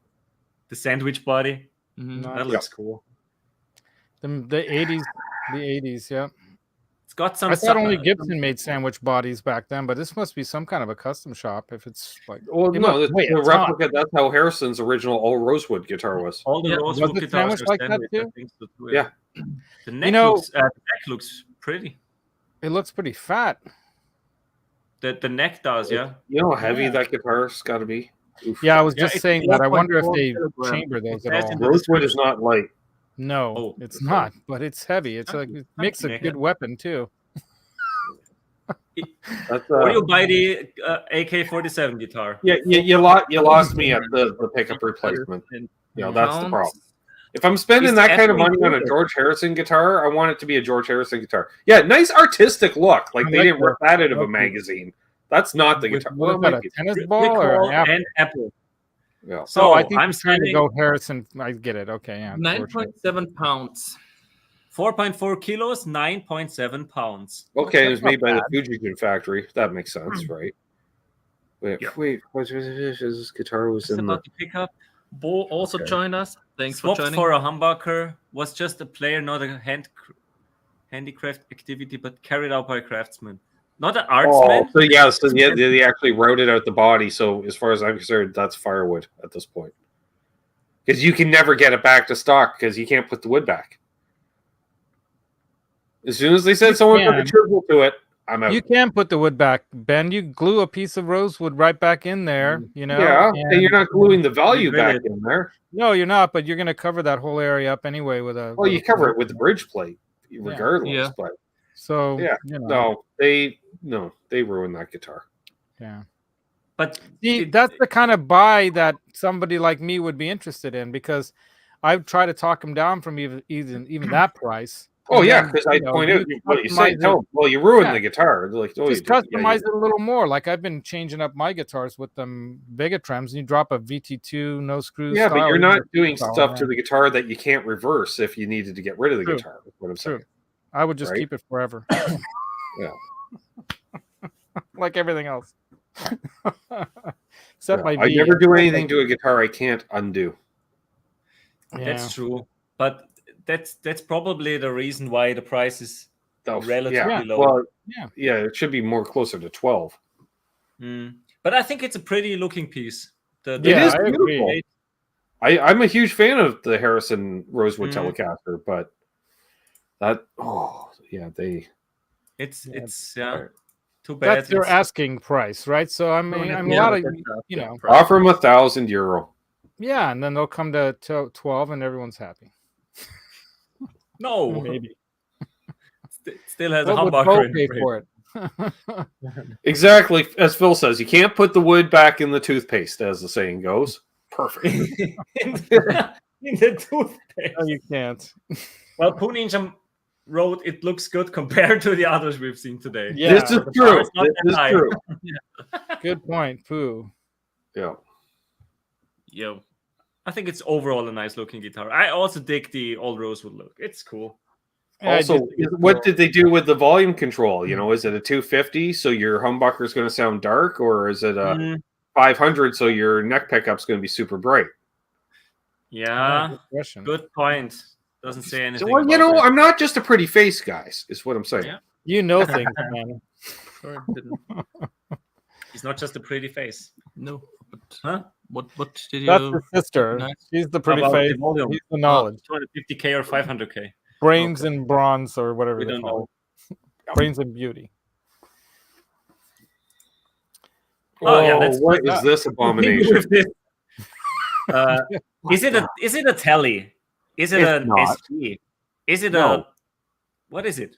the sandwich body. That looks cool. The 80s. Yeah. It's got some. I thought only Gibson made sandwich bodies back then, but this must be some kind of a custom shop. If it's like, the replica. That's how Harrison's original all rosewood guitar was. All the rosewood guitars like that too. Yeah. The neck looks pretty. It looks pretty fat. The neck does, yeah. You know how heavy that guitar's got to be? Oof. Yeah, I was just it's saying that. I wonder if 4.4 they kilograms. chamber those at It says all. in the Rosewood is not light. No, Oh, it's okay. not, but it's heavy. It's like it makes a Yeah. good weapon too. That's Or you buy the AK-47 guitar. yeah. You lost me at the pickup replacement. You know, that's the problem. If I'm spending It's that kind of definitely money on a good. George Harrison guitar, I want it to be a George Harrison guitar. Yeah, nice artistic look. Like I they like didn't rip that out of a okay. magazine. That's not the guitar. What Well, is it that, might a be. tennis ball or Nicole an apple? and Apple. Yeah. So I think I'm I'm trying to spending go Harrison. I get it. Okay, yeah. 9.7 pounds. 4.4 kilos, 9.7 pounds. Okay, it was That's made not by the Fujifilm factory. That makes sense, right? Wait, Yeah. this guitar was Just in the. about to pick up. Bo also Okay. joined us. Thanks Swapped for joining. for a humbucker. Was just a player, not a handicraft activity, but carried out by a craftsman. Not an artsman. So they actually routed out the body. So as far as I'm concerned, that's firewood at this point. Because you can never get it back to stock because you can't put the wood back. As soon as they said someone put a chisel to it, I'm out. You can put the wood back, Ben. You glue a piece of rosewood right back in there, you know. Yeah, and you're not gluing the value back in there. No, you're not. But you're going to cover that whole area up anyway with a. Well, you cover it with the bridge plate, regardless. Yeah. But So yeah, you know, they ruined that guitar. yeah. But See, that's the kind of buy that somebody like me would be interested in because I've tried to talk them down from even that price. Oh And yeah, then, because I point out what you say. customize No, well, you ruined the guitar. Like, just customize it a little more. Like I've been changing up my guitars with them Bigatrems, and you drop a VT2 no screws. Yeah, but you're not doing style, stuff to the guitar that you can't reverse if you needed to get rid of the True. guitar. That's what I'm saying. True. I would just Right? keep it forever. Yeah. Like everything else. Except my I V. never do anything to a guitar I can't undo. Yeah. that's true. But that's probably the reason why the price is relatively low. Well, Yeah. it should be more closer to 12. But I think it's a pretty looking piece. It is I beautiful. agree. I'm a huge fan of the Harrison Rosewood Telecaster, but it's too bad. That's their asking price, right? So I mean, a lot of you know, offer them €1,000. yeah, and then they'll come to 12, and everyone's happy. No, Maybe. Still has a What would humbucker Bo in pay the for it? Exactly, as Phil says, you can't put the wood back in the toothpaste, as the saying goes. Perfect. in the toothpaste. No, you can't. Well, Poo Ninja wrote, it looks good compared to the others we've seen today. Yeah, This is true. It's not This that is high. true. good point, Pooh. Yeah. Yeah, I think it's overall a nice looking guitar. I also dig the old Rosewood look. It's cool. Yeah, I Also, do think it's what cool. did they do with the volume control? You know, is it a 250 so your humbucker is going to sound dark, or is it a 500 so your neck pickup's going to be super bright? Yeah, Good question. good point. Doesn't say anything. So, well, you about know, it. I'm not just a pretty face, guys, is what I'm saying. Yeah. You know things, man. Sorry, didn't. He's not just a pretty face. No. But Huh? what did That's you? his sister. Nice. She's the How pretty about face. the volume? He's the knowledge. 250K or 500K. Brains and bronze, or whatever We they don't call know. it. Brains and beauty. Oh, yeah, let's what put is this Continue abomination? with this. Is it a telly? Is it It's an not. SG? Is it No. a what is it?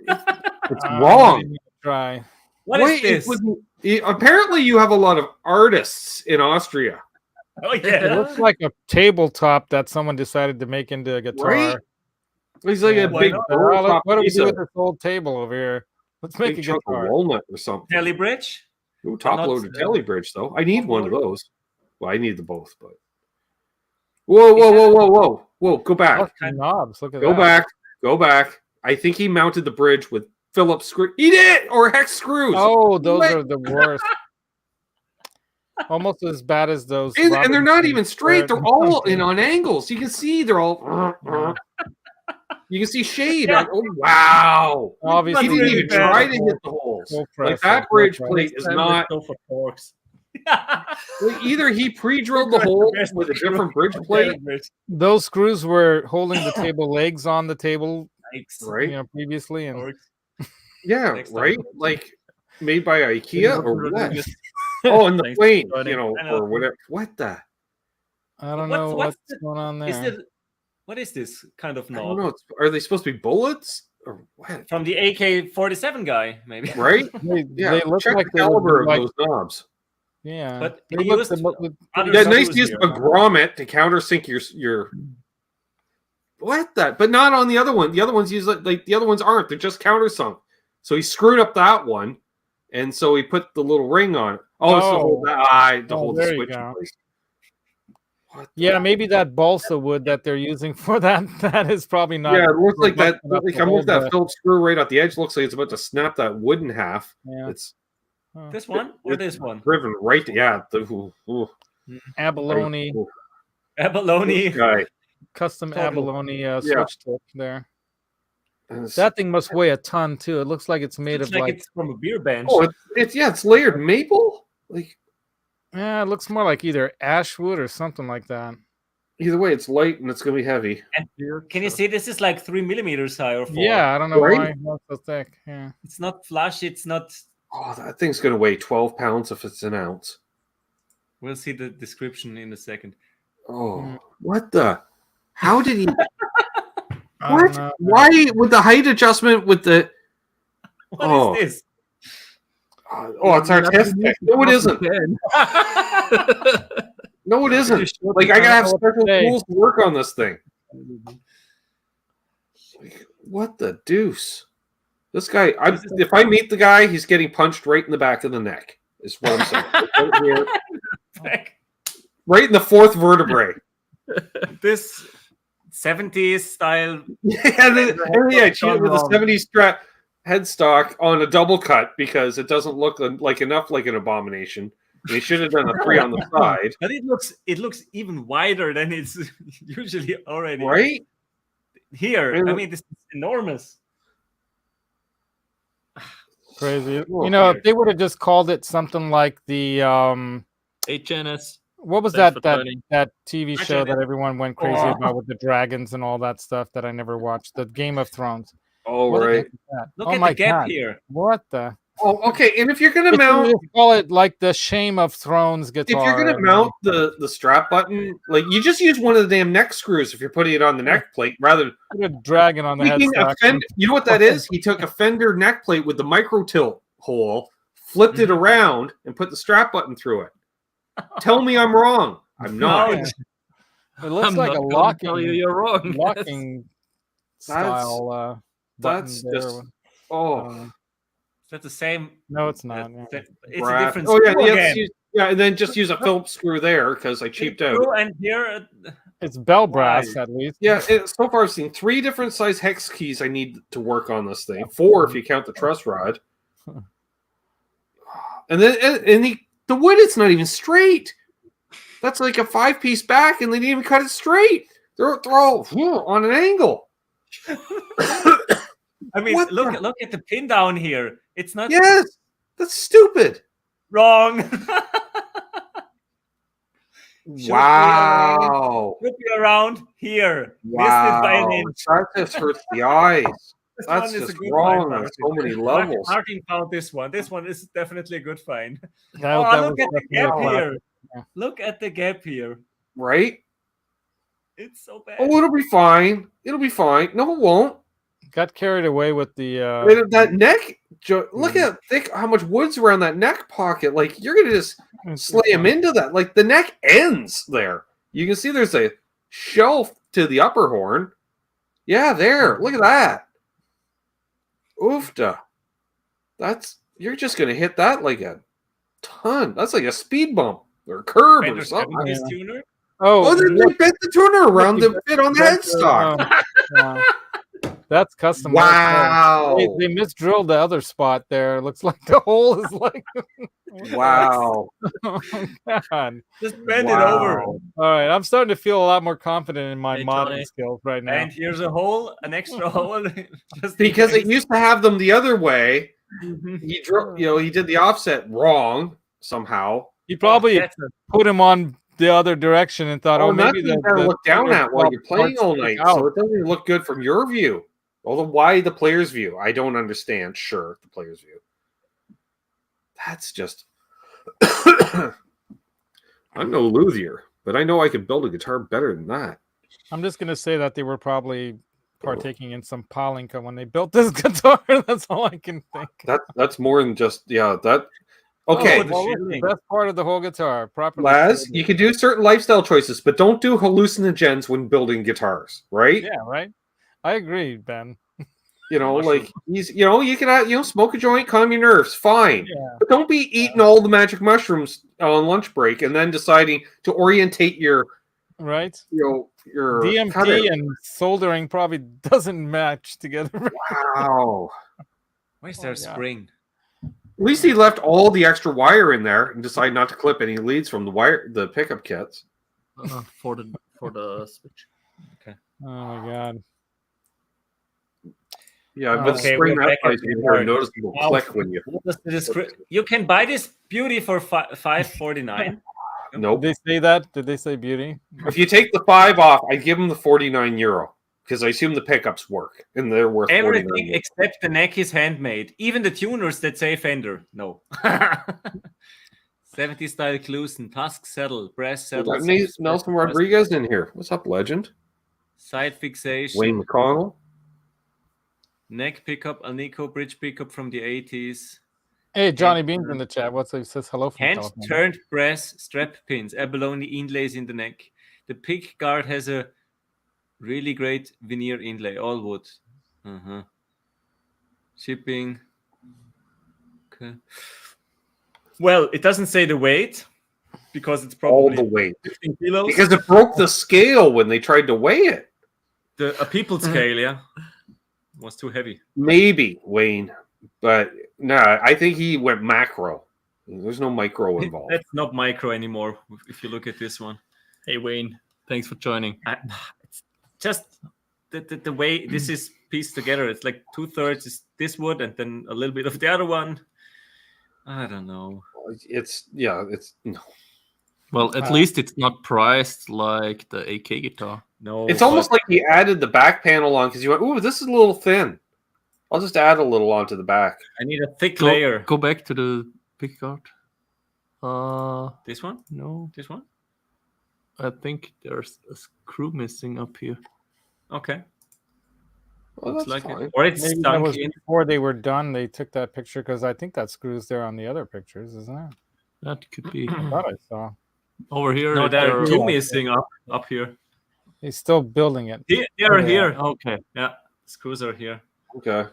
It's wrong. Let me try. What is Wait, this? apparently, you have a lot of artists in Austria. Oh It yeah. looks like a tabletop that someone decided to make into a guitar. Right? He's like Yeah, a why big not? roll-top What do we piece do of with this old table over here? Let's make a big chunk of guitar. walnut or something. Telly bridge? Ooh, top-loaded telly bridge, though. I need one of those. Well, I need the both, but whoa! Go back. Oh, some knobs. Look at Go that. back. I think he mounted the bridge with Phillips screw. He did, or hex screws. Oh, those Wait. are the worst. Almost as bad as those. And they're not Robinson even straight. They're square- all in on angles. You can see they're all. You can see shade. Oh wow! Obviously, He didn't even bad. try to hit the holes. Full Like press, that full bridge press. plate is not. Go for forks. Well, either he pre-drilled the hole with a different bridge plate, Those screws were holding the table legs on the table, Yikes. right? previously, and Forks. Yeah, Next time. right. Like made by IKEA or what? Just- Oh, and the Thanks plane, for joining. I know. or whatever. What the? I don't know what's the- going on Is there. it? What is this kind of I don't knob? know. Are they supposed to be bullets or what? From the AK-47 guy, maybe. Right? They, Yeah. they look Check like the they would caliber be of like, those knobs. yeah. But they he look, used they look pretty other Yeah, stuff nice was use here. of a grommet to countersink your. What that? But not on the other one. The other ones use like the other ones aren't. They're just countersunk. So he screwed up that one, and so he put the little ring on it. Oh, it's to hold that to hold the there you switch in go. place. What the- Yeah, maybe that balsa wood that they're using for that is probably not. Yeah, it looks like that. enough Like to I moved hold that Phillips screw right at the edge. Looks like it's about to snap that wood in half. Yeah. It's This one or this one? driven right. Yeah, abalone, Abalone. guy. custom Total. abalone Yeah. switch tip there. And it's- That thing must weigh a ton too. It looks like it's made Looks of like like it's from a beer bench. Oh, it's layered maple. Like yeah, it looks more like either ash wood or something like that. either way, it's light and it's gonna be heavy. And can you see this is like 3 millimeters high or 4? Yeah, I don't know Right? why it's so thick. Yeah. It's not flush. It's not. Oh, that thing's gonna weigh 12 pounds if it's an ounce. We'll see the description in a second. Oh, what the? How did he? I don't What? know. Why with the height adjustment with the? What is this? Oh, it's artistic. No, it isn't. No, it isn't. Like I gotta have special tools to work on this thing. Like, what the deuce? This guy. If I meet the guy, he's getting punched right in the back of the neck. Is what I'm saying. Right here. Right in the fourth vertebrae. This 70s style. Yeah, cheated with a 70s strap headstock on a double cut because it doesn't look like enough like an abomination. They should have done a 3 on the side. But it looks even wider than it's usually already. Right? Here. I mean, this is enormous. Crazy. Oh, You know, weird. if they would have just called it something like the HNS. what was Thanks that for joining. that TV show Actually, that everyone went crazy Oh. about with the dragons and all that stuff that I never watched, the Game of Thrones. Oh, What the right. heck is that? Look Oh at my the gap God. here. What the? Oh, okay. And if you're gonna If mount, you call it like the Shame of Thrones guitar. if you're gonna mount the strap button, like you just use one of the damn neck screws if you're putting it on the neck plate rather than put a dragon on the taking a headstock. Fender. You know what that is? He took a Fender neck plate with the micro tilt hole, flipped it around, and put the strap button through it. Tell me I'm wrong. I'm not. No, It looks I'm like not a gonna locking, tell you you're wrong. locking style button That's there. just I oh. don't know. That's the same. No, it's not. yeah. It's Brad. a different Oh yeah, screw yeah, again. and then just use a Phillips screw there because I cheaped out. Screw and here, It's bell brass Why? at least. Yeah, so far I've seen 3 different size hex keys I need to work on this thing. 4 if you count the truss rod. And then the wood, it's not even straight. That's like a 5-piece back, and they didn't even cut it straight. They're all on an angle. I mean, What look the- at the pin down here. It's not Yes, that's stupid. wrong. Wow. Should be around here. Wow. Missed it by an inch. That just hurts the eyes. This That's one is a just good wrong find, on so many Martin. levels. Martin found this one. This one is definitely a good find. That- Oh, that look was at the definitely a gap classic. here. Yeah. Look at the gap here. Right? It's so bad. Oh, it'll be fine. It'll be fine. No, it won't. Got carried away with the That neck, look at how much wood's around that neck pocket. Like, you're going to just slay him into that. Like, the neck ends there. You can see there's a shelf to the upper horn. Yeah, there. Look at that. Oofda. You're just going to hit that like a ton. That's like a speed bump or a curb or Fender something. 70s tuner. Oh, they bent the tuner around to fit on the headstock. That's custom. Wow. They misdrilled the other spot there. It looks like the hole is like. Wow. Oh, God. Just bend it over. All right, I'm starting to feel a lot more confident in my Hey, modding Johnny. skills right now. And here's a hole, an extra hole. Just Because in it used to have them the other way. case. He did the offset wrong somehow. You probably That's a- put him on the other direction and thought, Oh, oh, that's maybe what you gotta look down at while you're playing all night, so it doesn't look good from your view. Although, why the player's view? I don't understand. Sure, the player's view. That's just... I'm no luthier, but I know I can build a guitar better than that. I'm just going to say that they were probably partaking in some Palinka when they built this guitar. That's all I can think. That's more than just... Yeah, that... Okay. The best part of the whole guitar. Properly Laz, you can do certain lifestyle choices, but don't do hallucinogens when building guitars, right? Yeah, right? I agree, Ben. You know, like you can smoke a joint, calm your nerves, fine. Yeah. But don't be eating all the magic mushrooms on lunch break and then deciding to orientate your your DMT cutter. And soldering probably doesn't match together. Wow. Where's their spring? At least he left all the extra wire in there and decided not to clip any leads from the pickup kits. For the switch. Okay. Oh my god. Yeah, but spring that price, you hear a noticeable click when you... You can buy this beauty for $5.49. Nope. Did they say that? Did they say beauty? If you take the 5 off, I give them the €49 because I assume the pickups work and they're worth everything $49. Except the neck is handmade. Even the tuners that say Fender, no. 70 style Clusen, Tusk saddle, brass saddle. Nelson Rodriguez in here. What's up, legend? Side fixation. Wayne McConnell. Neck pickup, Alnico bridge pickup from the 80s. Hey, Johnny Bean's in the chat. He says hello from Hand-turned brass strap pins, abalone inlays in the neck. The pick guard has a really great veneer inlay, all wood. Shipping. Okay. Well, it doesn't say the weight because it's probably all the weight 15 kilos. Because it broke the scale when they tried to weigh it. A people scale, yeah. Was too heavy. Maybe, Wayne. But no, I think he went macro. There's no micro involved. That's not micro anymore if you look at this one. Hey, Wayne. Thanks for joining. It's just the way this is pieced together. It's like 2/3 is this wood and then a little bit of the other one. I don't know. It's no. Well, at least it's not priced like the AK guitar. No, it's almost like he added the back panel on because you went, "Ooh, this is a little thin. I'll just add a little onto the back." I need a thick layer. Go back to the pickguard. This one? No, this one. I think there's a screw missing up here. Okay. Well, looks that's like fine. it. Or it's Maybe that was before they were done. They took that picture because I think that screw's there on the other pictures, isn't it? That could be. I thought I saw. Over here. No, there are two missing up here. He's still building it. They're here. Okay. Yeah. Screws are here. Okay.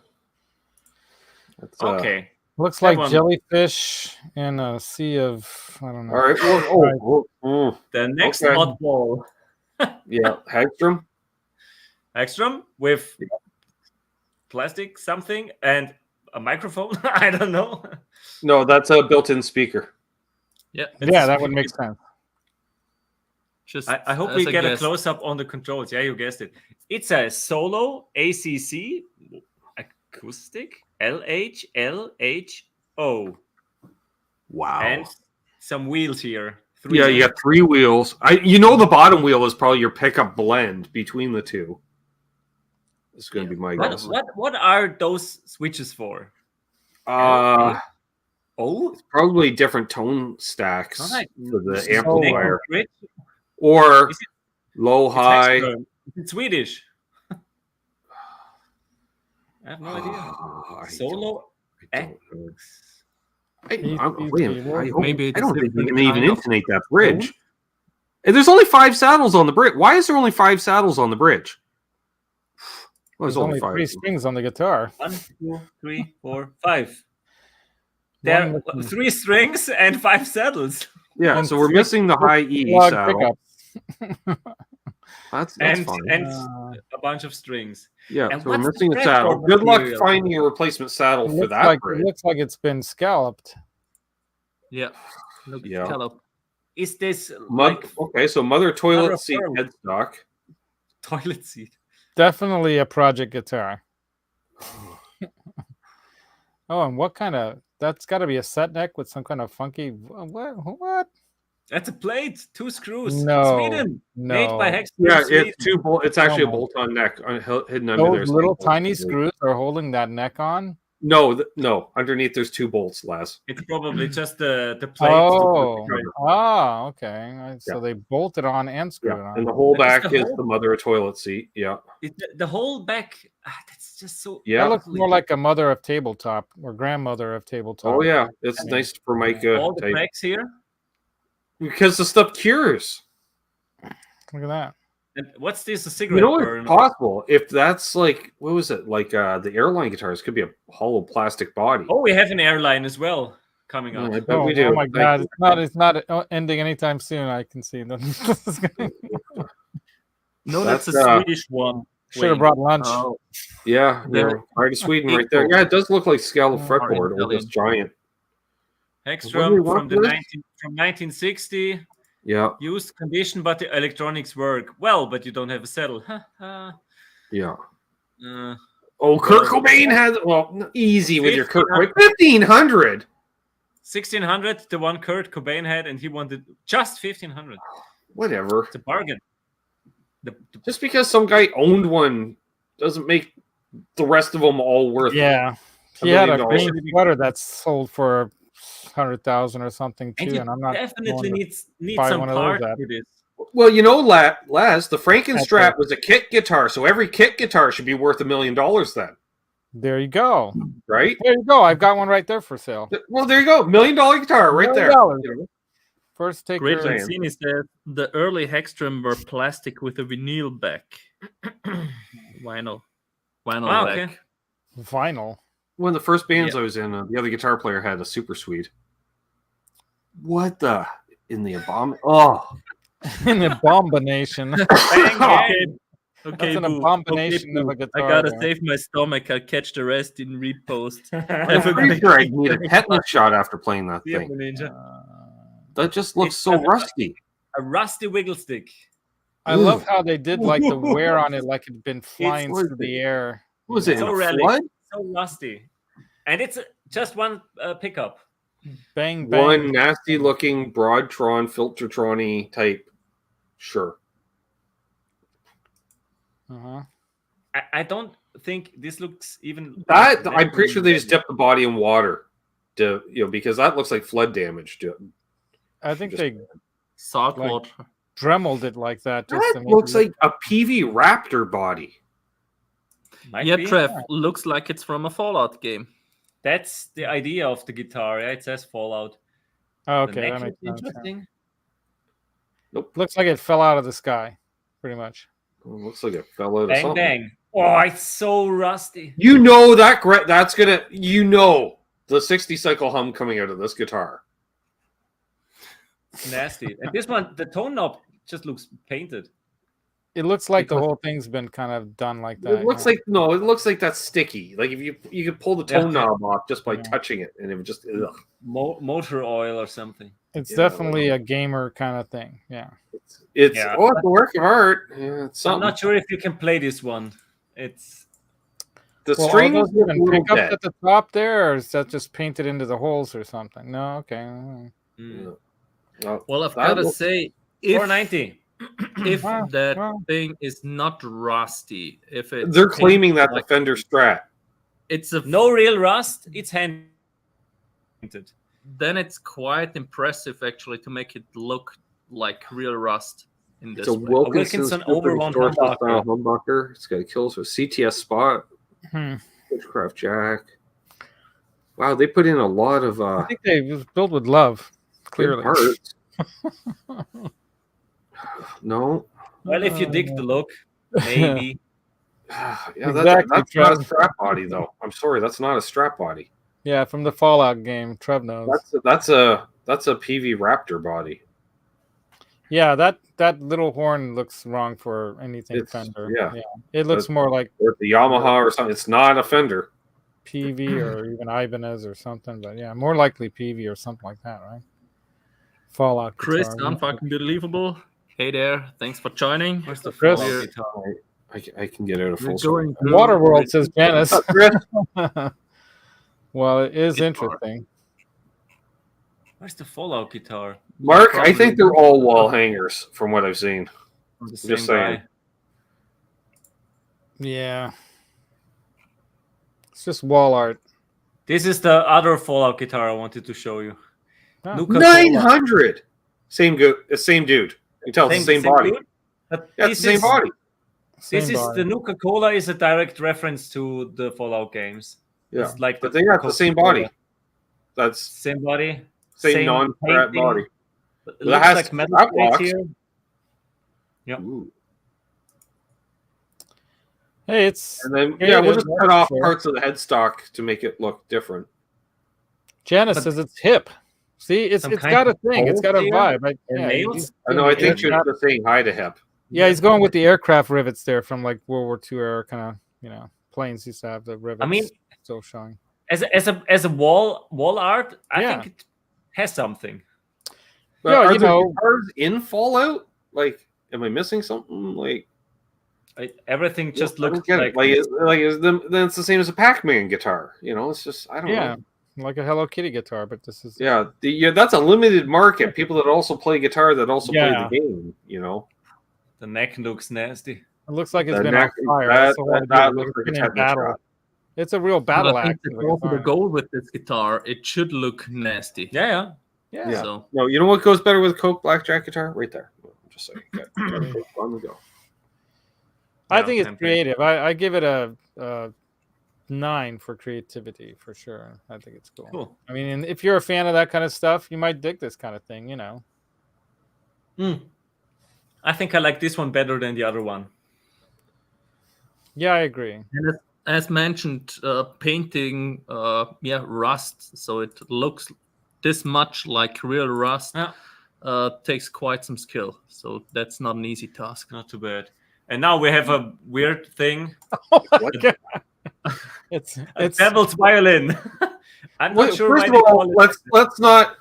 Okay. Looks like jellyfish in a sea of, I don't know. All right. The next oddball. Yeah. Hagstrom. Hagstrom with plastic something and a microphone. I don't know. No, that's a built-in speaker. Yeah. Yeah, that would make sense. Just I hope we get a close-up on the controls. Yeah, you guessed it. It's a solo ACC acoustic LHLHO. Wow. And some wheels here. You got 3 wheels. The bottom wheel is probably your pickup blend between the two. It's going to be my guess. What are those switches for? It's probably different tone stacks for the amplifier. Or low, high. Is it Swedish? I have no idea. Solo X. I don't think you can even intonate that bridge. And there's only 5 saddles on the bridge. Why is there only 5 saddles on the bridge? Well, there's only 3 strings on the guitar. 1, 2, 3, 4, 5. There are 3 strings and 5 saddles. Yeah, and so we're missing the high E saddle. That's fine. And a bunch of strings. Yeah, so we're missing a saddle. Good luck finding a replacement saddle for that bridge. It looks like it's been scalloped. Yeah. Scallop. Is this okay, so mother toilet seat headstock. Toilet seat. Definitely a project guitar. Oh, and what kind of... That's got to be a set neck with some kind of funky... What? That's a plate, 2 screws. No, Sweden, no. made by Hextrom. Yeah, Sweden. it's 2 bolt. It's actually a bolt-on neck hidden under there. Those little tiny screws are holding that neck on. No, no. Underneath, there's 2 bolts, Les. It's probably just the plate. Okay. So they bolt it on and screw it on. And the whole back the is whole- the mother of toilet seat. Yeah. The whole back. That's just so. Yeah. That looks more like a mother of tabletop or grandmother of tabletop. Oh yeah, it's nice for Micah. All the type. cracks here. Because the stuff cures. Look at that. And what's this? A cigarette You know burn? it's possible if that's like what was it like the airline guitars could be a hollow plastic body. Oh, we have an airline as well coming up. I bet we do. Oh my god, it's not ending anytime soon. I can see that. No, that's a Swedish one. Should have brought lunch. Yeah, right of Sweden right there. Yeah, it does look like scallop fretboard or this giant. Hextrom from 1960. Yeah. Used condition, but the electronics work well, but you don't have a saddle. Yeah. Uh, Kurt Cobain has easy with your Kurt Cobain. 1,500. 1,600, the one Kurt Cobain had, and he wanted just 1,500. Whatever. It's a bargain. Just because some guy owned one doesn't make the rest of them all worth. Yeah. He had a green sweater that's sold for 100,000 or something too, and I'm not definitely needs buy some one of part those for this. Well, you know, Laz, the Frankenstrat was a kit guitar, so every kit guitar should be worth $1 million then. There you go. Right? There you go. I've got one right there for sale. Well, there you go. $1 million guitar right there. First take Great Lancini said the early Hextrom were plastic with a vinyl back. Vinyl back. Okay. Vinyl. One of the first bands I was in, the other guitar player had a Super Sweet. What the? In the abomination. Oh. An abomination. Okay, That's an abomination of a guitar. I gotta save my stomach. I'll catch the rest in repost. I'm pretty sure I need a tetanus shot after playing that thing. That just looks so rusty. A rusty wiggle stick. I love how they did like the wear on it, like it'd been flying through the air. What was it? So flood? So rusty, and it's just one pickup. Bang bang. One nasty looking Broadtron Filtertron-y type. Sure. I don't think this looks even. That I'm pretty sure they just dipped the body in water, to because that looks like flood damage. I think they salt water. Dremeled it like that. That looks like a PV Raptor body. Trev, looks like it's from a Fallout game. That's the idea of the guitar. Yeah, it says Fallout. Oh, okay, that makes sense. Interesting. Nope. Looks like it fell out of the sky, pretty much. Looks like it fell out of Bang something. bang! Oh, it's so rusty. You know that's gonna. The 60 cycle hum coming out of this guitar. Nasty. And this one, the tone knob just looks painted. It looks like the whole thing's been kind of done like that. It looks like it looks like that's sticky. Like if you could pull the tone knob off just by touching it, and it would just motor oil or something. It's definitely a gamer kind of thing. Yeah. It's a work of art. Yeah, I'm not sure if you can play this one. It's the string is even pick up at the top there, or is that just painted into the holes or something? No, okay. Well, I've got to say, if 490. If that thing is not rusty, if it's they're claiming that the Fender Strat, it's a no real rust. It's hand painted. Then it's quite impressive actually to make it look like real rust in this. It's a Wilkinson overwound humbucker. It's got a kills with CTS spot, Witchcraft jack. Wow, they put in a lot of. I think they was built with love. Clearly. Parts. No. Well, if you dig the look, maybe. That's not a strap body, though. I'm sorry, that's not a strap body. Yeah, from the Fallout game, Trev knows. That's a PV Raptor body. Yeah, that little horn looks wrong for anything Fender. Yeah, it looks more like the Yamaha or something. It's not a Fender. PV or even Ibanez or something, but yeah, more likely PV or something like that, right? Fallout. Chris, unfucking believable. Hey there, thanks for joining. Where's the Chris? I can get out of full screen. Waterworld says Janice. Well, it is interesting. Where's the Fallout guitar? Mark, I think they're all wall hangers from what I've seen. Just saying. Yeah. It's just wall art. This is the other Fallout guitar I wanted to show you. Oh. Nuka 900. Same dude. You can tell it's the same body. Yeah, it's the same body. The Nuka Cola is a direct reference to the Fallout games. Yeah, it's like but they got the same body. That's same body, same non-flat body. It looks like metal plate here. Yeah. Hey, it's and then we'll just cut off parts of the headstock to make it look different. Janice says it's hip. See, it's got a thing. It's got a vibe. I know. I think she was just saying hi to hip. Yeah, he's going with the aircraft rivets there from like World War II era kind of planes used to have the rivets. I mean, still showing. As a wall art, I think it has something. But are there guitars in Fallout? Like, am I missing something? Like, everything just looks like then it's the same as a Pac-Man guitar. It's just I don't know. Like a Hello Kitty guitar, but this is that's a limited market. People that also play guitar that also play the game. The neck looks nasty. It looks like it's been on fire. That looks like a battle. It's a real battle act. The goal with this guitar, it should look nasty. Yeah. So no, you know what goes better with Coke Blackjack guitar? Right there. I'm just saying. Okay. On we go. I think it's creative. I give it a 9 for creativity for sure. I think it's cool. I mean, if you're a fan of that kind of stuff, you might dig this kind of thing. I think I like this one better than the other one. Yeah, I agree. And as mentioned, painting, rust, so it looks this much like real rust. Takes quite some skill, so that's not an easy task. Not too bad. And now we have a weird thing. Oh my God. It's devil's violin. I'm not sure. First of all,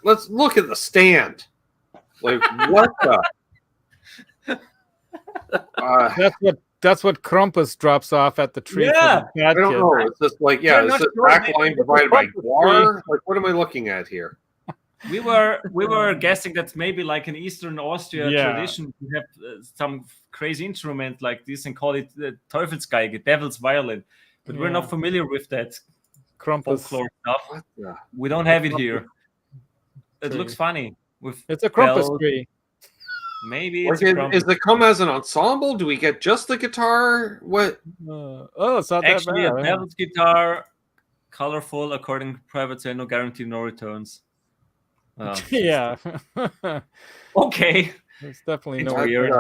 let's look at the stand. Like what the. That's what Krampus drops off at the tree. Yeah, I don't know. It's just like it's this back line divided by guar. Like, what am I looking at here? We were guessing that's maybe like an Eastern Austria tradition to have some crazy instrument like this and call it the Teufelsgeige, devil's violin. But we're not familiar with that Krampus folklore stuff. We don't have it here. It looks funny. It's a Krampus tree. Maybe is it come as an ensemble? Do we get just the guitar? What? It's not actually that bad. A devil's guitar, colorful, according to private sale, no guarantee, no returns. Yeah. Okay. There's definitely no weird.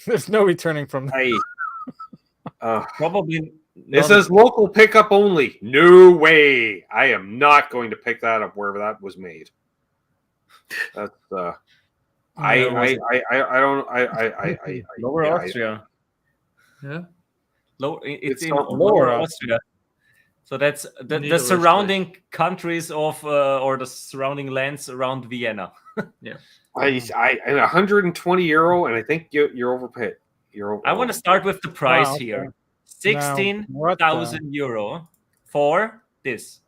There's no returning from that. Probably. It says local pickup only. No way. I am not going to pick that up wherever that was made. That's I Lower Austria. It's in Lower Austria. So that's the surrounding countries of or the surrounding lands around Vienna. Yeah. I 120 euro, and I think you're overpaid. I want to start with the price here. 16,000 euro for this.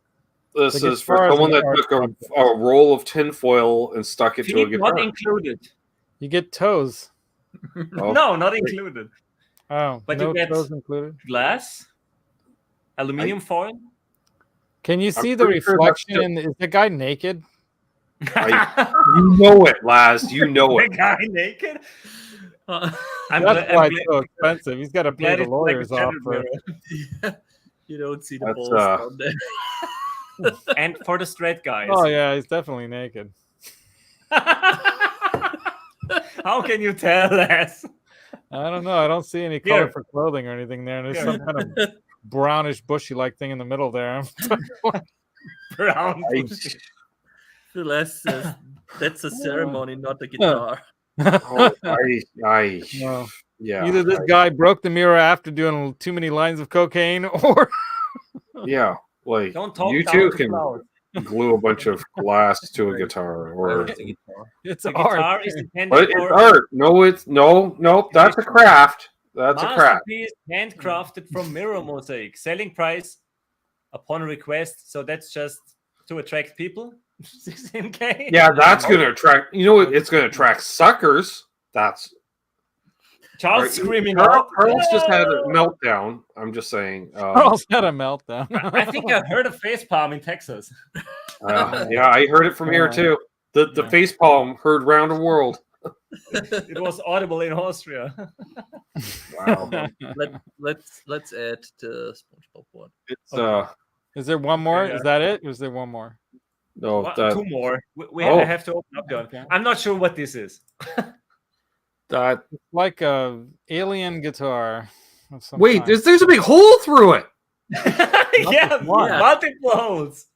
This is for someone that took a roll of tinfoil and stuck it to a guitar. Not included. You get toes. No, not included. Oh, but no you get toes included. Glass, aluminium foil. Can you see the reflection? Is the guy naked? You know it, Laz. You know it. The guy naked. That's why it's so expensive. He's got to pay the lawyers off for it. You don't see the balls down there. And for the straight guys. Oh yeah, he's definitely naked. How can you tell that? I don't know. I don't see any color for clothing or anything there. And there's some kind of brownish, bushy-like thing in the middle there. Brown bushy. That's a ceremony, not a guitar. Yeah. Either this guy broke the mirror after doing too many lines of cocaine, or like don't talk you two can glue a bunch of glass to a guitar, or it's art. But it's art. No, that's a craft. That's a craft. Handcrafted from mirror mosaic. Selling price upon request. So that's just to attract people. 16K. Yeah, that's going to attract. You know what? It's going to attract suckers. That's Charles right. screaming Carl's out. just had a meltdown. I'm just saying. Charles had a meltdown. I think I heard a facepalm in Texas. Yeah, I heard it from here too. The facepalm heard round the world. It was audible in Austria. Wow. Let's add the SpongeBob one. It's Is there one more? Yeah. Is that it? Or is there one more? no, Two more. We Oh. have to open up the Okay. I'm not sure what this is. that. Like a alien guitar. Of some Wait, kind. there's a big hole through it. Yeah, one. multiple holes.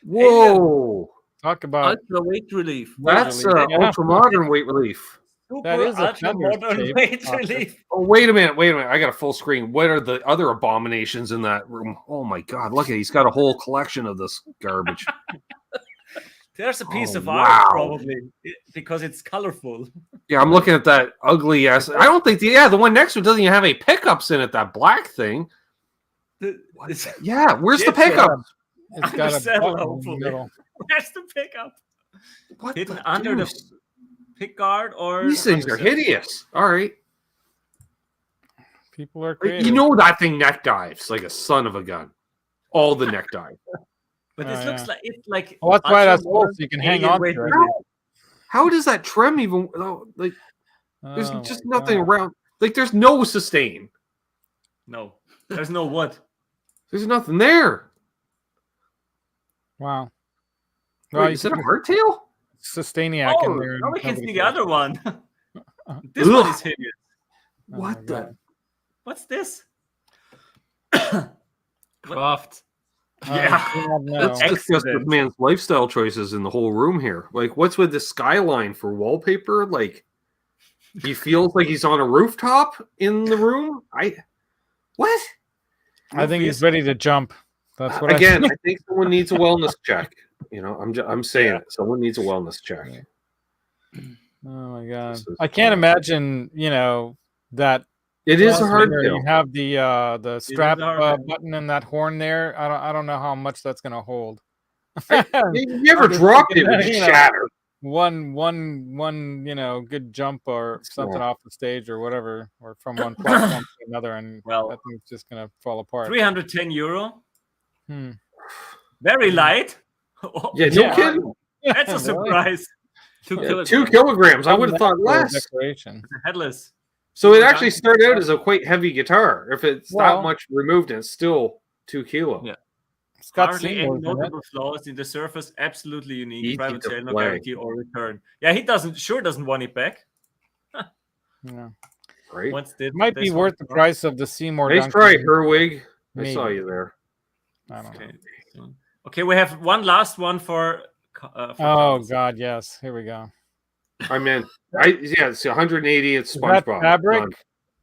Whoa, Talk about Ultra weight relief. that's Yeah. ultra modern weight relief. That is a ultra feather's modern shape. weight Awesome. relief. Oh, wait a minute. I got a full screen. What are the other abominations in that room? Oh my God, look at he's got a whole collection of this garbage. There's a piece Oh, of wow. art probably because it's colorful. Yeah, I'm looking at that ugly ass. I don't think the one next to it doesn't even have any pickups in it. That black thing. It's, Yeah, where's the It's, uh, pickup? It's got a Undersettle, button in the hopefully. middle. where's the pickup? What Hidden the under the deuce? pick guard or These things are undersettle? hideous. All right. People are creative. You know that thing neck dives like a son of a gun. All the neck dive. But this Oh, looks yeah. like it's like Well, that's why that's ultra cool, modern so you can hang alien on weight to it. relief. How does that trim even? Like, there's Oh just my nothing God. around. Like, there's no sustain. No, there's no wood. There's nothing there. Wow. Wait, Well, you is it a can hardtail? Sustainiac in Oh, there. now we can nobody see the cares. other one. This Ugh. one is hideous. Oh What my the? God. What's this? Craft. Yeah. I do not know. Let's discuss this Excellent. man's lifestyle choices in the whole room here. Like, what's with the skyline for wallpaper? Like, he feels like he's on a rooftop in the room. What? I think he's ready to jump. That's what Again, I I think. think someone needs a wellness check. You know, I'm saying Yeah. it. Someone needs a wellness check. Oh my God. This is I can't fun. imagine, that It is a Well, hard where deal. You have the strap a hard deal. button and that horn there. I don't know how much that's gonna hold. You ever I'm just dropped it, thinking it would that, just you know, shatter. one good jump or something off the stage or whatever, or from one platform to another, and Well, that thing's just gonna fall apart. €310. Hmm. Very light. Yeah, no Yeah. kidding. That's a Really? surprise. 2 Yeah, kilograms. 2 kilograms. I would have thought For less. decoration. It's a headless. So it actually started out as a quite heavy guitar. If it's Well- that much removed, and it's still 2 kilo. Yeah. It's got Hardly any symbols in it. notable flaws in the surface. Absolutely unique. Easy Private to sale, no play. guarantee or return. Yeah, he doesn't want it back. Yeah. Right. Once did Might be this worth one. the price of the Seymour. Nice Duncan. try, Herwig. I Maybe. saw you there. I don't know. Okay. Okay, we have one last one for Oh Charles. God, yes. Here we go. I'm in. It's 180. It's Is that SpongeBob. fabric? Done.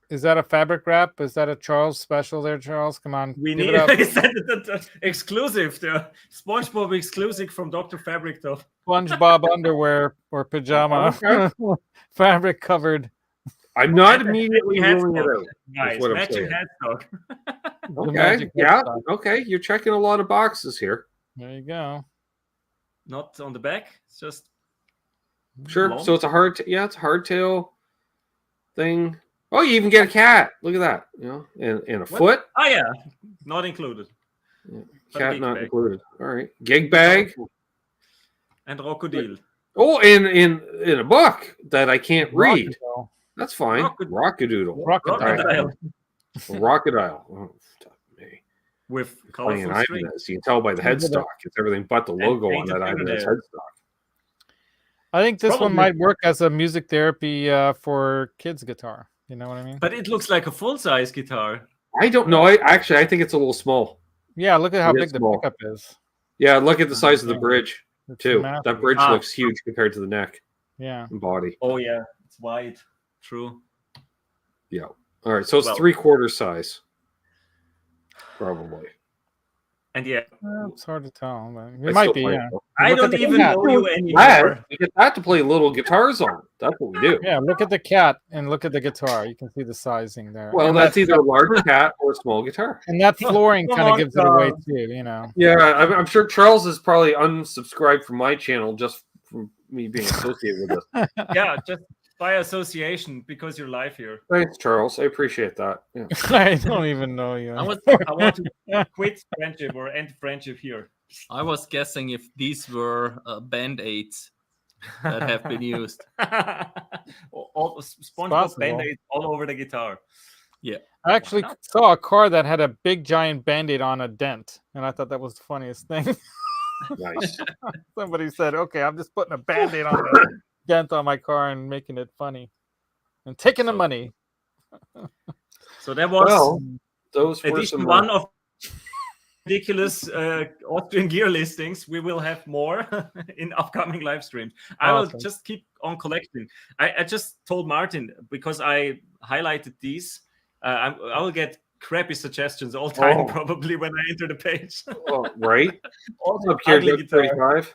Is that a fabric wrap? Is that a Charles special there, Charles? Come on. We give need it up. is that the exclusive, the SpongeBob exclusive from Dr. Fabric though. SpongeBob underwear or pajama. Fabric covered. I'm not And- immediately and ruling it headstock. out. Nice. what I'm Matching saying. headstock. The Okay. magic Yeah. headstock. Okay. You're checking a lot of boxes here. There you go. Not on the back. It's just Sure. Long. So it's a it's a hardtail thing. Oh, you even get a cat. Look at that. And a foot. oh yeah, not included. But a Cat big not bag. included. All right. Gig bag. And crocodile. Oh, in a book that I can't read. Rockadoodle. That's fine. Rockadoodle. Crocodile. Crocodile. Oh, fuck me. With Playing colorful an string. Ibanez. You can tell by the headstock. It's everything but the logo on painted that Ibanez fingernail. headstock. I think this one Probably. might work as a music therapy for kids guitar. You know what I mean? But it looks like a full-size guitar. I don't know. I think it's a little small. Yeah, look at how It is big the small. pickup is. Yeah, look at the size of the bridge It's too. massive. That bridge Ah. looks huge compared to the neck Yeah. and body. Oh yeah, it's wide. True. Yeah. All right. So it's Well- 3/4 size. Probably. And yeah, it's hard to tell. But it might be. Yeah. I don't even know you anymore. Lad, we get that to play little guitars on. That's what we do. Yeah, look at the cat and look at the guitar. You can see the sizing there. Well, and that's either a large cat or a small guitar. And that flooring Come kind of on, gives it away too, you know. Yeah, I'm sure Charles is probably unsubscribed from my channel just from me being associated with this. Yeah, just by association because you're live here. Thanks, Charles. I appreciate that. Yeah. I don't even know you. I want to quit friendship or end friendship here. I was guessing if these were band-aids that have been used. All SpongeBob Band-Aids all over the guitar. Yeah. I actually saw a car that had a big giant Band-Aid on a dent, and I thought that was the funniest thing. Nice. Somebody said, okay, I'm just putting a Band-Aid on a dent on my car and making it funny. And taking the money. So that was those were edition some one of ridiculous Austrian gear listings. We will have more in upcoming live streams. I will just keep on collecting. I just told Martin, because I highlighted these, I will get crappy suggestions all time probably when I enter the page. Right. Also, up here, 35.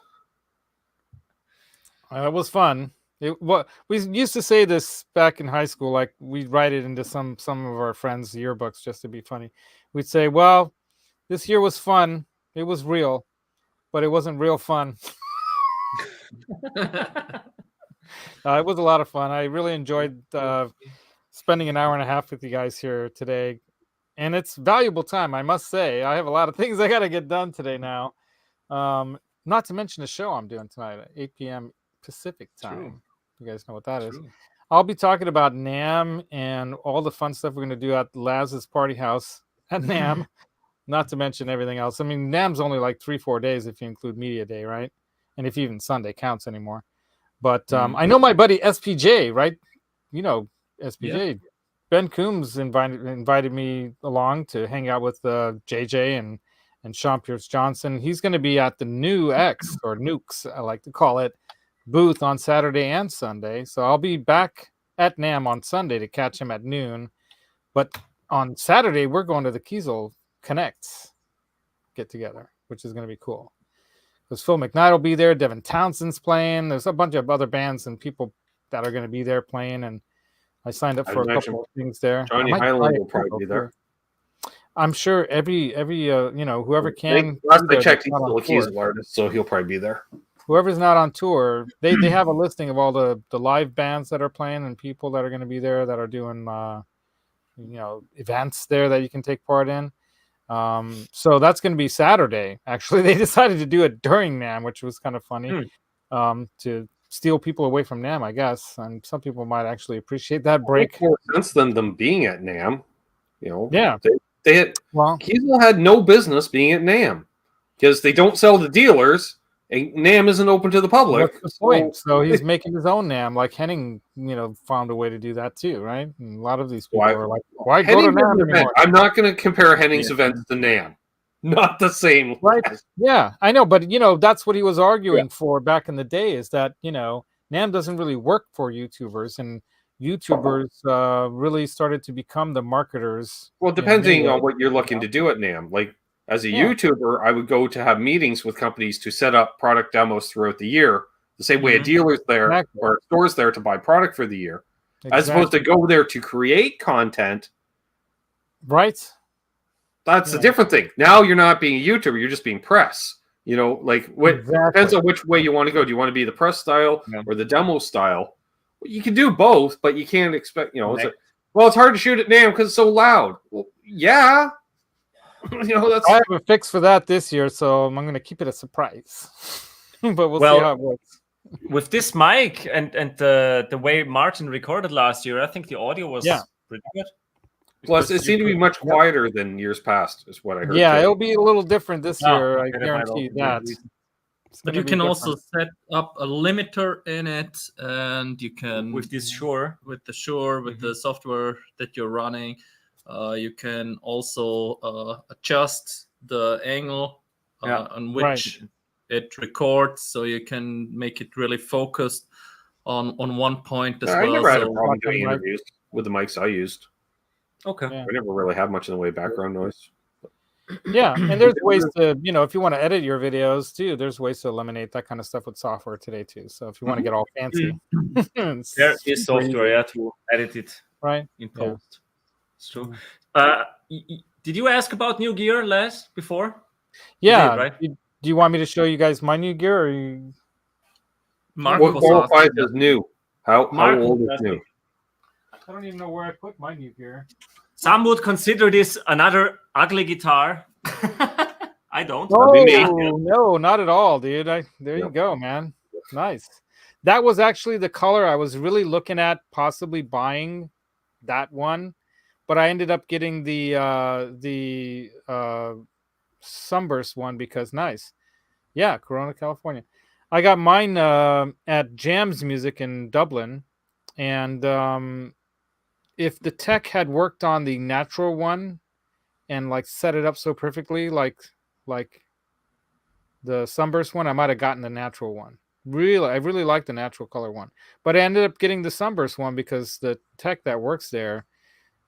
It was fun. We used to say this back in high school, like we'd write it into some of our friends' yearbooks just to be funny. We'd say, well, this year was fun. It was real, but it wasn't real fun. It was a lot of fun. I really enjoyed spending an hour and a half with you guys here today. And it's valuable time, I must say. I have a lot of things I got to get done today now. Not to mention the show I'm doing tonight at 8 p.m. Pacific time. True. You guys know what that is. I'll be talking about NAMM and all the fun stuff we're going to do at Laz's party house at NAMM. Not to mention everything else. I mean, NAMM's only like 3-4 days if you include Media Day, right? And if even Sunday counts anymore. But I know my buddy SPJ, right? You know SPJ. Yeah. Ben Coombs invited me along to hang out with JJ and Sean Pierce Johnson. He's going to be at the New X, or Nukes, I like to call it, booth on Saturday and Sunday. So I'll be back at NAMM on Sunday to catch him at noon. But on Saturday, we're going to the Kiesel Connects get together, which is going to be cool. Because Phil McKnight will be there. Devin Townsend's playing. There's a bunch of other bands and people that are going to be there playing. And I signed up for a couple of things there. Johnny Highland will probably be there. I'm sure every whoever can. Last I checked, he's still a Kiesel artist, so he'll probably be there. Whoever's not on tour, they have a listing of all the live bands that are playing and people that are going to be there that are doing events there that you can take part in. So that's going to be Saturday. Actually, they decided to do it during NAMM, which was kind of funny. To steal people away from NAMM, I guess, and some people might actually appreciate that break. More sense than them being at NAMM, Yeah, Kiesel had no business being at NAMM because they don't sell to dealers. And NAMM isn't open to the public. What's the point? So he's making his own NAMM, like Henning, found a way to do that too, right? And a lot of these people are like, why go to NAMM anymore? I'm not going to compare Henning's events to NAMM. Not the same. Right. Yeah, I know. But, that's what he was arguing for back in the day is that, NAMM doesn't really work for YouTubers. And YouTubers really started to become the marketers. Well, depending on what you're looking to do at NAMM. Like, as a YouTuber, I would go to have meetings with companies to set up product demos throughout the year, the same way a dealer's there or a store's there to buy product for the year, as opposed to go there to create content. Right. That's a different thing. Now you're not being a YouTuber, you're just being press. Depends on which way you want to go. Do you want to be the press style or the demo style? Well, you can do both, but you can't expect, it's hard to shoot at NAMM because it's so loud. Well, yeah. I have a fix for that this year, so I'm going to keep it a surprise. But we'll see how it works. With this mic and the way Martin recorded last year, I think the audio was pretty good. Plus, it seemed to be much quieter than years past, is what I heard. Yeah, it'll be a little different this year. I guarantee that. But you can also set up a limiter in it, and you can with the Shure, with the software that you're running. You can also adjust the angle on which it records, so you can make it really focused on one point as well. I never had a problem doing interviews with the mics I used. Okay. I never really had much in the way of background noise. Yeah, and there's ways to, if you want to edit your videos too, there's ways to eliminate that kind of stuff with software today too. So if you want to get all fancy, there is software to edit it right in post. It's true. Did you ask about new gear, Les, before? Yeah. Did, right? Do you want me to show you guys my new gear? Or what qualifies as new? How old is new? I don't even know where I put my new gear. Some would consider this another ugly guitar. I don't. No, not at all, dude. There you go, man. Nice. That was actually the color I was really looking at, possibly buying that one, but I ended up getting the Sunburst one because nice. Yeah, Corona, California. I got mine at Jams Music in Dublin, and if the tech had worked on the natural one and like set it up so perfectly, like the Sunburst one, I might have gotten the natural one. I really like the natural color one, but I ended up getting the Sunburst one because the tech that works there,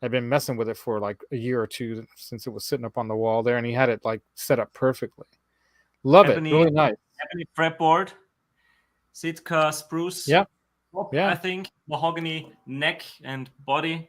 I've been messing with it for like a year or two since it was sitting up on the wall there, and he had it like set up perfectly. Love it, really nice. Ebony fretboard, Sitka spruce. Yeah. I think mahogany neck and body.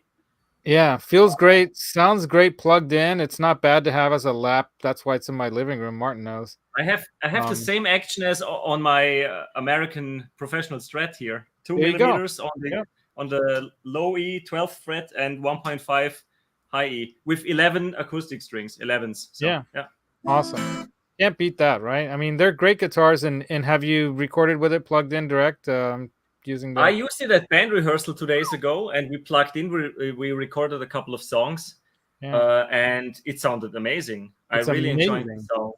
Yeah, feels great, sounds great plugged in. It's not bad to have as a lap. That's why it's in my living room. Martin knows. I have the same action as on my American professional Strat here. 2 millimeters on the low E 12th fret and 1.5 high E with 11 acoustic strings, 11s. So, yeah, awesome. Can't beat that, right? I mean, they're great guitars. And have you recorded with it plugged in direct? I used it at band rehearsal 2 days ago, and we plugged in. We recorded a couple of songs, and it sounded amazing. I really enjoyed the sound.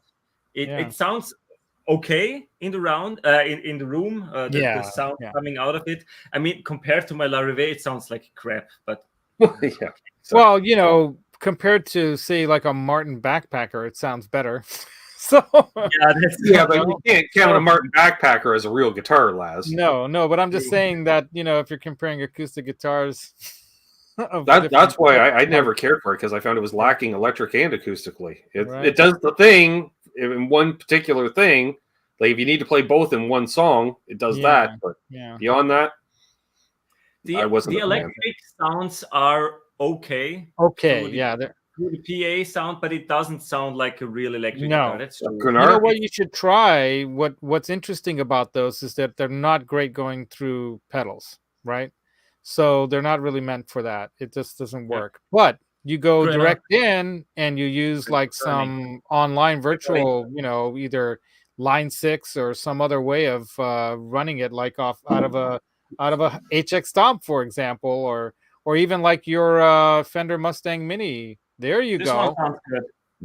It sounds okay in the room. The sound coming out of it. I mean, compared to my Larrivée, it sounds like crap. But well, compared to say like a Martin Backpacker, it sounds better. So but you can't count a Martin Backpacker as a real guitar, Laz. No, but I'm just saying that if you're comparing acoustic guitars, that's why I never cared for it, because I found it was lacking electric and acoustically. It does the thing in one particular thing. Like if you need to play both in one song, it does that. But beyond that, the electric sounds are okay. They're the PA sound, but it doesn't sound like a real electric guitar. That's true. You know what you should try? What's interesting about those is that they're not great going through pedals, right? So they're not really meant for that. It just doesn't work. But you go direct in and you use like some online virtual, either Line 6 or some other way of running it, like out of a HX Stomp, for example, or even like your Fender Mustang Mini. There you go.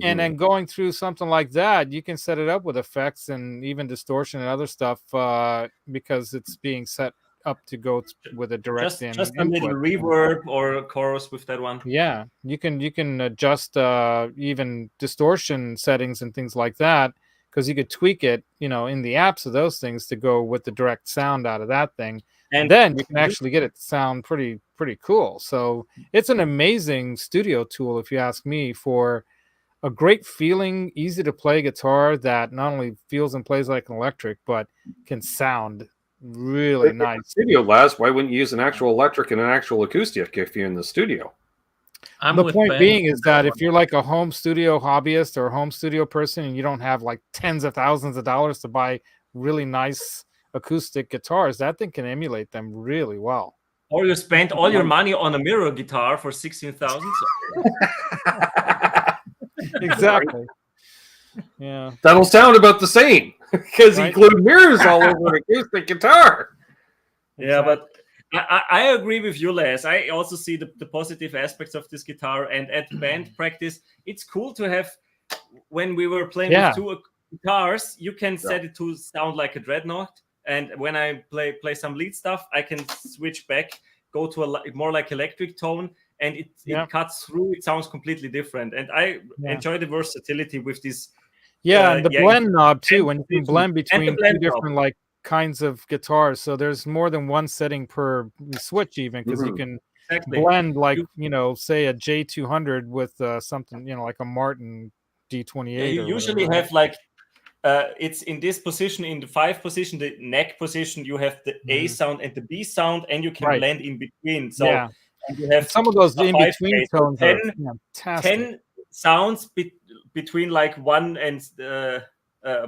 And then going through something like that, you can set it up with effects and even distortion and other stuff because it's being set up to go with a direct in. Just a little reverb or chorus with that one. Yeah, you can adjust even distortion settings and things like that, because you could tweak it, in the apps of those things to go with the direct sound out of that thing. And then you can actually get it to sound pretty cool. So it's an amazing studio tool, if you ask me, for a great feeling, easy to play guitar that not only feels and plays like an electric, but can sound really nice. Studio, Laz, why wouldn't you use an actual electric and an actual acoustic if you're in the studio? The point being is that if you're like a home studio hobbyist or a home studio person and you don't have like tens of thousands of dollars to buy really nice acoustic guitars, that thing can emulate them really well. Or you spent all your money on a mirror guitar for 16,000. Exactly. Yeah. That'll sound about the same because he glued mirrors all over an acoustic guitar. Yeah, but I agree with you, Les. I also see the positive aspects of this guitar, and at band practice, it's cool to have. When we were playing with two guitars, you can set it to sound like a Dreadnought. And when I play some lead stuff, I can switch back, go to a more like electric tone, and it cuts through. It sounds completely different, and I enjoy the versatility with this. And the blend knob too, when you can blend between two different like kinds of guitars. So there's more than one setting per switch, even because you can blend like say a J200 with something like a Martin D28. You usually have like it's in this position, in the 5 position, the neck position. You have the A sound and the B sound, and you can blend in between. So and you have some of those in between tones 10, are fantastic. 10 sounds between like 1 and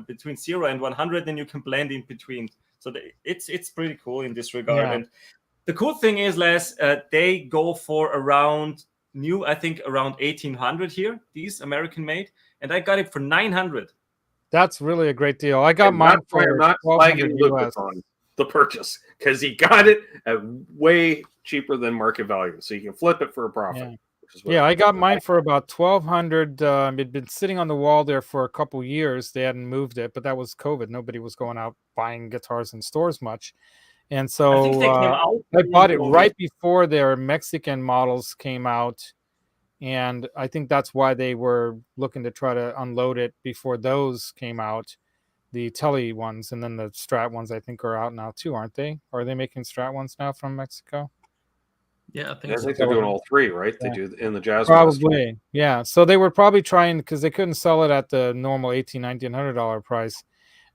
between 0 and 100, then you can blend in between. So it's pretty cool in this regard. And the cool thing is, Les, they go for around I think around 1800 here, these American made, and I got it for 900. That's really a great deal. I got mine for not flagging Lukas on the purchase, because he got it at way cheaper than market value, so you can flip it for a profit. I got mine for about 1,200. It'd been sitting on the wall there for a couple years. They hadn't moved it, but that was COVID. Nobody was going out buying guitars in stores much. And so I bought it right before their Mexican models came out. And I think that's why they were looking to try to unload it before those came out. The Tele ones, and then the Strat ones, I think, are out now too, aren't they? Are they making Strat ones now from Mexico? Yeah, I think they're doing all 3, right? They do in the Jazz. Probably, yeah. So they were probably trying, because they couldn't sell it at the normal $1,900 price.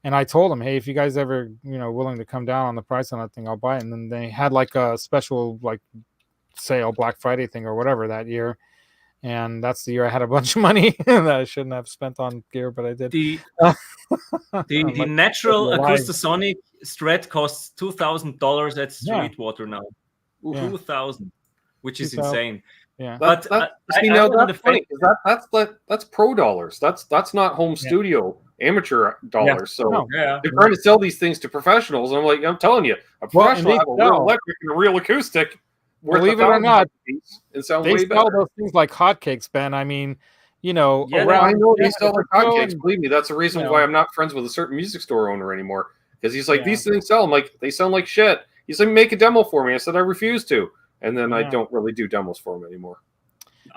And I told them, hey, if you guys ever, willing to come down on the price on that thing, I'll buy it. And then they had like a special sale, Black Friday thing or whatever that year. And that's the year I had a bunch of money that I shouldn't have spent on gear, but I did. The natural Acoustasonic Strat costs $2,000 at Sweetwater now. Yeah. 2,000, which is insane. Yeah, that's funny, because that's pro dollars. That's not home studio amateur dollars. So they're trying to sell these things to professionals. And I'm telling you, a professional have a real electric and a real acoustic. Believe it or not, they sell those things like hotcakes, Ben. I mean, I know they sell like hotcakes. Believe me, that's the reason why I'm not friends with a certain music store owner anymore. Because he's like, these things sell. I'm like, they sound like shit. He's like, make a demo for me. I said, I refuse to. And then I don't really do demos for him anymore.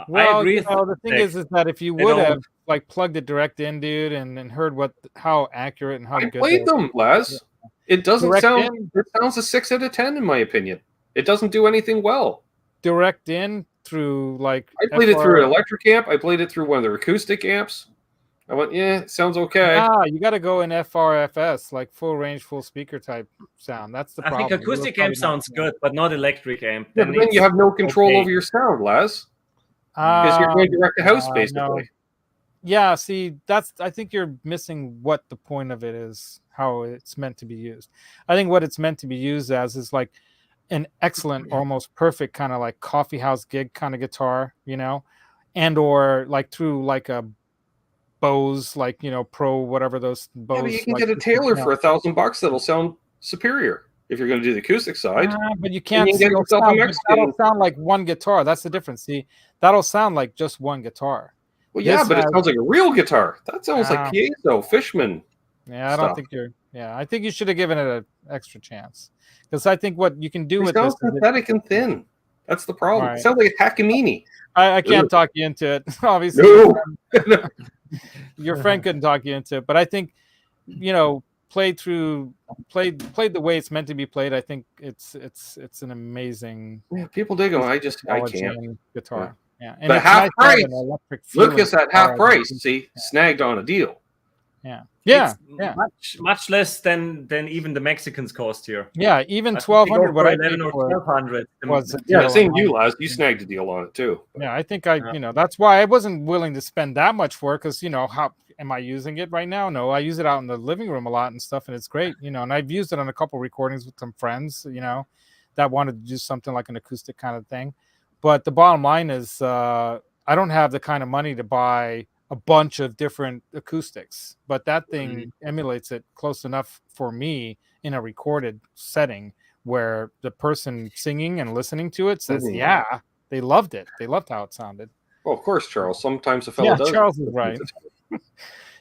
Well, I agree. The thing is that if you would have plugged it direct in, dude, and heard how accurate and how good. I played them, Les. It doesn't sound. It sounds a 6 out of 10 in my opinion. It doesn't do anything well. Direct in through I played it through an electric amp. I played it through one of their acoustic amps. I went, it sounds okay. You got to go in FRFS, like full range, full speaker type sound. That's the problem. I think acoustic amp sounds good, but not electric amp. Then you have no control over your sound, Les. Because you're going direct to house, basically. No. Yeah, see, I think you're missing what the point of it is, how it's meant to be used. I think what it's meant to be used as is like an excellent, almost perfect kind of like coffee house gig kind of guitar, and or like through like a Bose, Pro, whatever those Bose. Yeah, but you can get a Taylor for $1,000 that'll sound superior if you're going to do the acoustic side. But you can't. That'll sound like one guitar. That's the difference. See, that'll sound like just one guitar. Well, but it sounds like a real guitar. That sounds like piezo, Fishman. Yeah, I don't think you're. Yeah, I think you should have given it an extra chance, because I think what you can do with this sounds synthetic and thin. That's the problem. Right. It sounds like a Takamine. I can't talk you into it. Obviously, no. Your friend couldn't talk you into it, but I think played the way it's meant to be played. I think it's an amazing. Yeah, people dig them. I can't. Guitar. Yeah, and but half price. Lukas at half price. See, snagged on a deal. Yeah. Much less than even the Mexicans cost here. Yeah, even 1,200. What I paid for 1,200 was same you, Laz. You snagged a deal on it too. But. Yeah, I think that's why I wasn't willing to spend that much for it, because how am I using it right now? No, I use it out in the living room a lot and stuff, and it's great. And I've used it on a couple recordings with some friends, that wanted to do something like an acoustic kind of thing. But the bottom line is, I don't have the kind of money to buy a bunch of different acoustics, but that thing emulates it close enough for me in a recorded setting where the person singing and listening to it says, they loved it. They loved how it sounded. Well, of course, Charles. Sometimes a fellow does. Charles is right.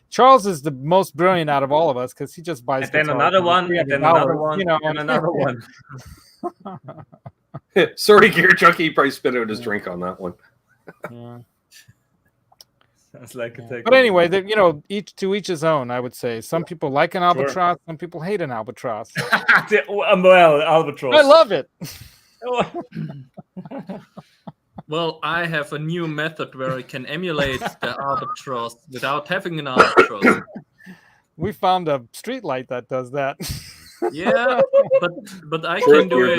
Charles is the most brilliant out of all of us, because he just buys. And then another one, and then another one, and another one. Sorry, Gear Junkie. He probably spit out his drink on that one. Yeah. Sounds like a But anyway, each to each his own. I would say some people like an albatross, some people hate an albatross. Well, albatross. I love it. Well, I have a new method where I can emulate the albatross without having an albatross. We found a street light that does that. Yeah, but I can do it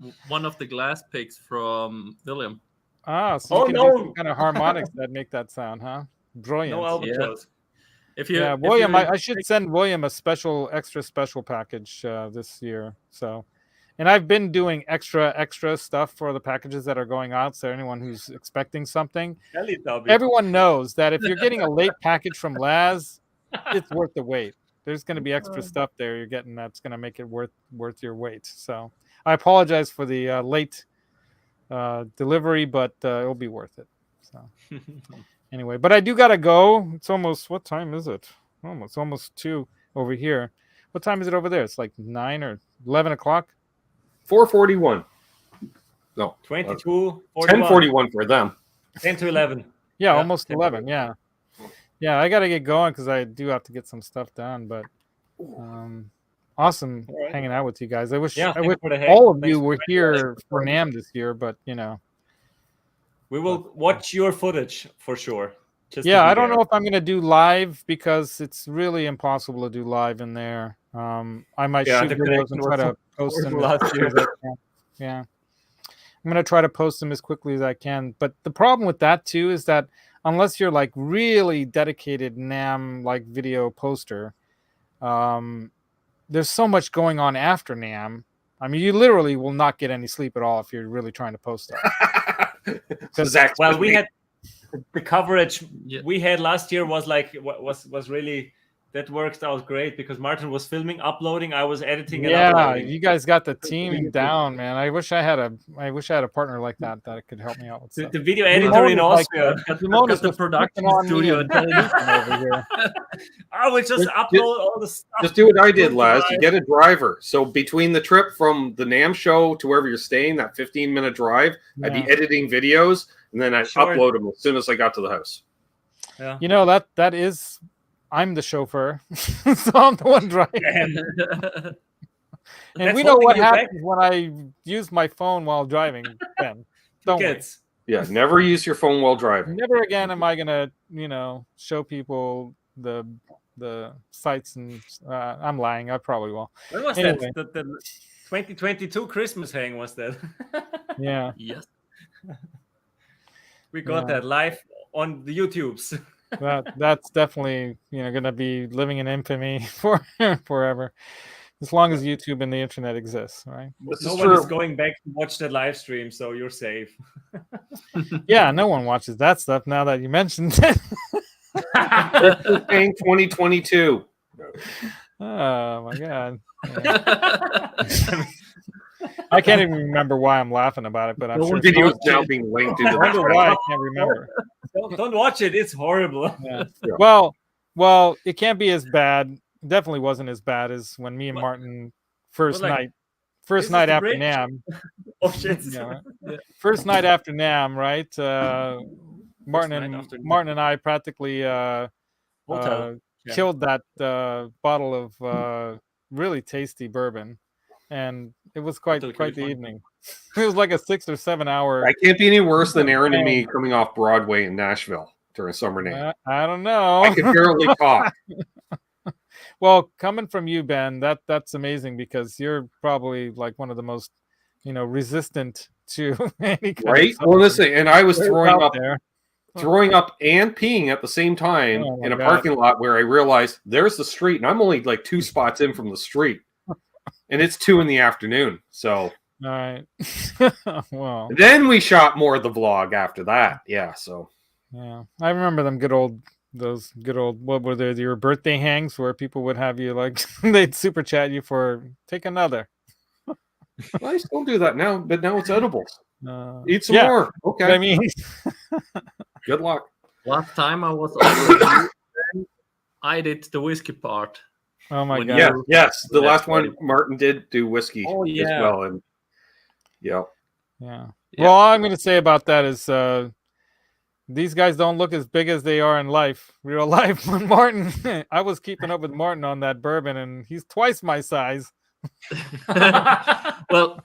with one of the glass picks from William. Ah, so you can do some kind of harmonics that make that sound, huh? Brilliant. No albatross. Yeah. William, I should send William a extra special package this year. So, and I've been doing extra stuff for the packages that are going out. So anyone who's expecting something, everyone knows that if you're getting a late package from Laz, it's worth the wait. There's going to be extra stuff there you're getting that's going to make it worth your wait. So I apologize for the late delivery, but it'll be worth it. So anyway, but I do gotta go. It's almost, what time is it? It's almost 2 over here. What time is it over there? It's like 9 or 11 o'clock. 4:41. No, 22. 10:41 for them. 10 to 11. Yeah, almost 11. Yeah. I gotta get going because I do have to get some stuff done. But awesome hanging out with you guys. I wish all of you were here for NAMM this year, but we will watch your footage for sure. I don't know if I'm gonna do live because it's really impossible to do live in there. I might shoot videos and try to post them as quickly as I can. Yeah, I'm gonna try to post them as quickly as I can. But the problem with that too is that unless you're like really dedicated NAMM like video poster, there's so much going on after NAMM. I mean, you literally will not get any sleep at all if you're really trying to post stuff. Well, we had the coverage we had last year was really, that worked out great because Martin was filming, uploading, I was editing. Yeah, you guys got the team down, man. I wish I had a partner like that could help me out with stuff. The video editor in Austria. The production studio over here. I would just upload all the stuff. Just do what I did, Laz. You get a driver. So between the trip from the NAMM show to wherever you're staying, that 15-minute drive, I'd be editing videos, and then I'd upload them as soon as I got to the house. Yeah. That is... I'm the chauffeur, so I'm the one driving. And we know what happens when I use my phone while driving, Ben. Don't worry. Yeah, never use your phone while driving. Never again am I gonna, show people the sights and I'm lying. I probably will. When was that? The 2022 Christmas hang was that? Yeah. Yes. We got that live on the YouTubes. That's definitely gonna be living in infamy for forever, as long as YouTube and the internet exists, right? Nobody's going back to watch that live stream, so you're safe. Yeah, no one watches that stuff now that you mentioned it. 2022. Oh my god. Yeah. I can't even remember why I'm laughing about it, but I'm sure videos now being linked to I wonder why I can't remember. Don't watch it; it's horrible. Yeah. Well, it can't be as bad. Definitely wasn't as bad as when me and Martin first night after NAMM. Oh shit! First night after NAMM, right? Martin and I practically killed that bottle of really tasty bourbon. And it was quite the evening. It was like a 6 or 7 hour. I can't be any worse than Aaron and me coming off Broadway in Nashville during summer NAMM. I don't know. I could barely talk. Well, coming from you, Ben, that's amazing because you're probably like one of the most, resistant to any kind right. Of well, listen, and I was throwing up and peeing at the same time in a parking lot where I realized there's the street, and I'm only like 2 spots in from the street. And it's 2 p.m. So all right. Well, then we shot more of the vlog after that. Yeah. So yeah, I remember those good old what were they? Your birthday hangs where people would have you like they'd super chat you for take another. Well, I still do that now, but now it's edibles. Eat some more. Okay. I mean, good luck. Last time I was over, I did the whiskey part. Oh my god! Yeah, yes. The last one, Martin did do whiskey as well, and yeah. Well, all I'm going to say about that is these guys don't look as big as they are in real life. When Martin, I was keeping up with Martin on that bourbon, and he's twice my size. Well,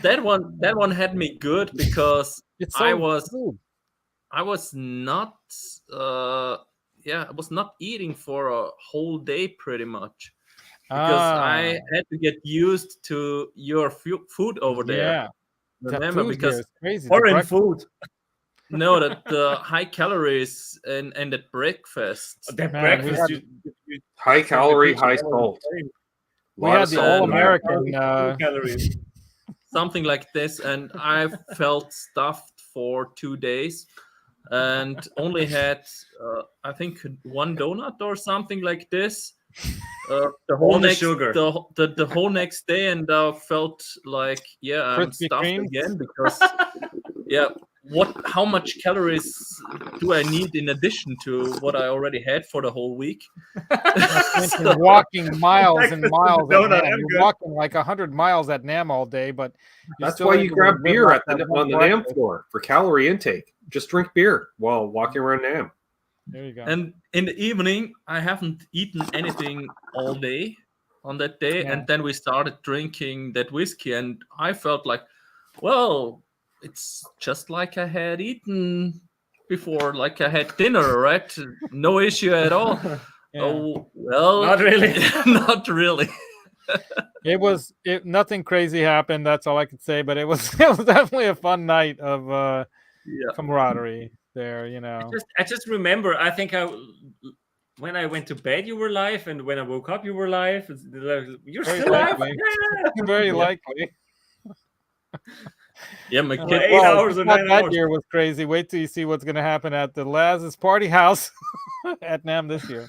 that one had me good because I was not I was not eating for a whole day pretty much because I had to get used to your food over there. Remember, because crazy. Foreign food. No, the high calories and at breakfast. That breakfast, high calorie, high salt. We had the all-American calories. Something like this, and I felt stuffed for 2 days and only had I think one donut or something like this. The whole next sugar. The whole next day, and felt like I'm stuffed again because how much calories do I need in addition to what I already had for the whole week? Walking miles and miles. You're walking like 100 miles at NAM all day, but that's why you grab beer on the NAM floor for calorie intake. Just drink beer while walking around NAM. There you go. And in the evening, I haven't eaten anything all day on that day, and then we started drinking that whiskey, and I felt like, well, it's just like I had eaten before, like I had dinner, right? No issue at all. Oh, well, not really. Not really. Nothing crazy happened. That's all I could say. But it was definitely a fun night of camaraderie there. I just remember. I think when I went to bed, you were live, and when I woke up, you were live. You're still live. Yeah. Very likely. Yeah, my kid. 8 hours or 9 hours. That year was crazy. Wait till you see what's going to happen at the Laz's party house at NAM this year.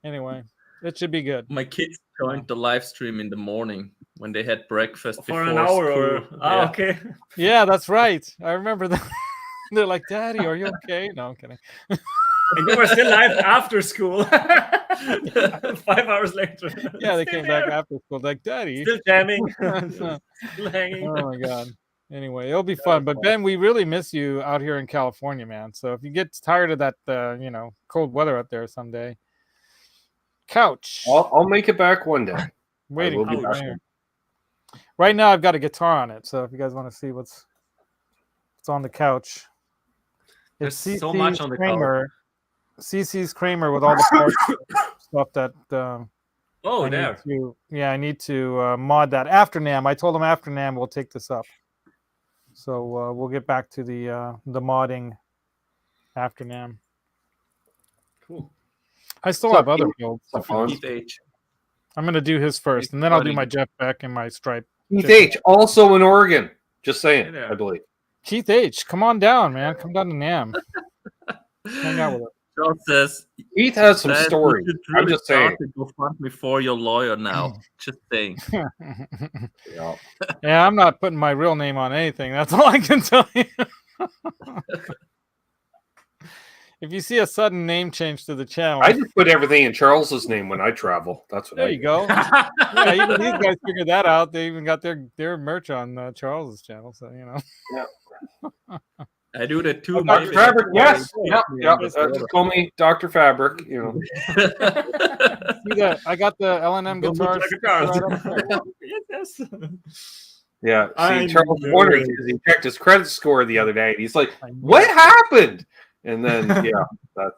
Anyway, it should be good. My kids joined the live stream in the morning when they had breakfast for an hour. Okay. Yeah, that's right. I remember that. They're like, "Daddy, are you okay?" No, I'm kidding. And you were still live after school. 5 hours later. Yeah, they came back after school. Like, "Daddy, still jamming, still hanging." Oh my god. Anyway, it'll be fun. But Ben, we really miss you out here in California, man. So if you get tired of that, cold weather out there someday, couch. I'll make it back one day. Waiting. Right now, I've got a guitar on it. So if you guys want to see what's on the couch, there's so much on the couch. CC's Kramer with all the parts stuff that. I need to mod that after NAM. I told him after NAM we'll take this up. So we'll get back to the modding after NAM. Cool. I still have other builds. Keith H. I'm going to do his first, and then I'll do my Jeff Beck and my Stripe. Keith H. also in Oregon. Just saying, I believe. Keith H. Come on down, man. Come down to NAM. Hang out with us. John says Keith has some stories. I'm just saying. Go fund me for your lawyer now. Just saying. Yeah, I'm not putting my real name on anything. That's all I can tell you. If you see a sudden name change to the channel, I just put everything in Charles's name when I travel. That's what. There you go. Yeah, even these guys figured that out. They even got their merch on Charles's channel. So Yeah. I do that too. Dr. Fabric, yes. Yep. Call me Dr. Fabric. See that? I got the L&M guitars. Yes. Yeah. See, Charles was wondering because he checked his credit score the other day, and he's like, "What happened?" And then, that's.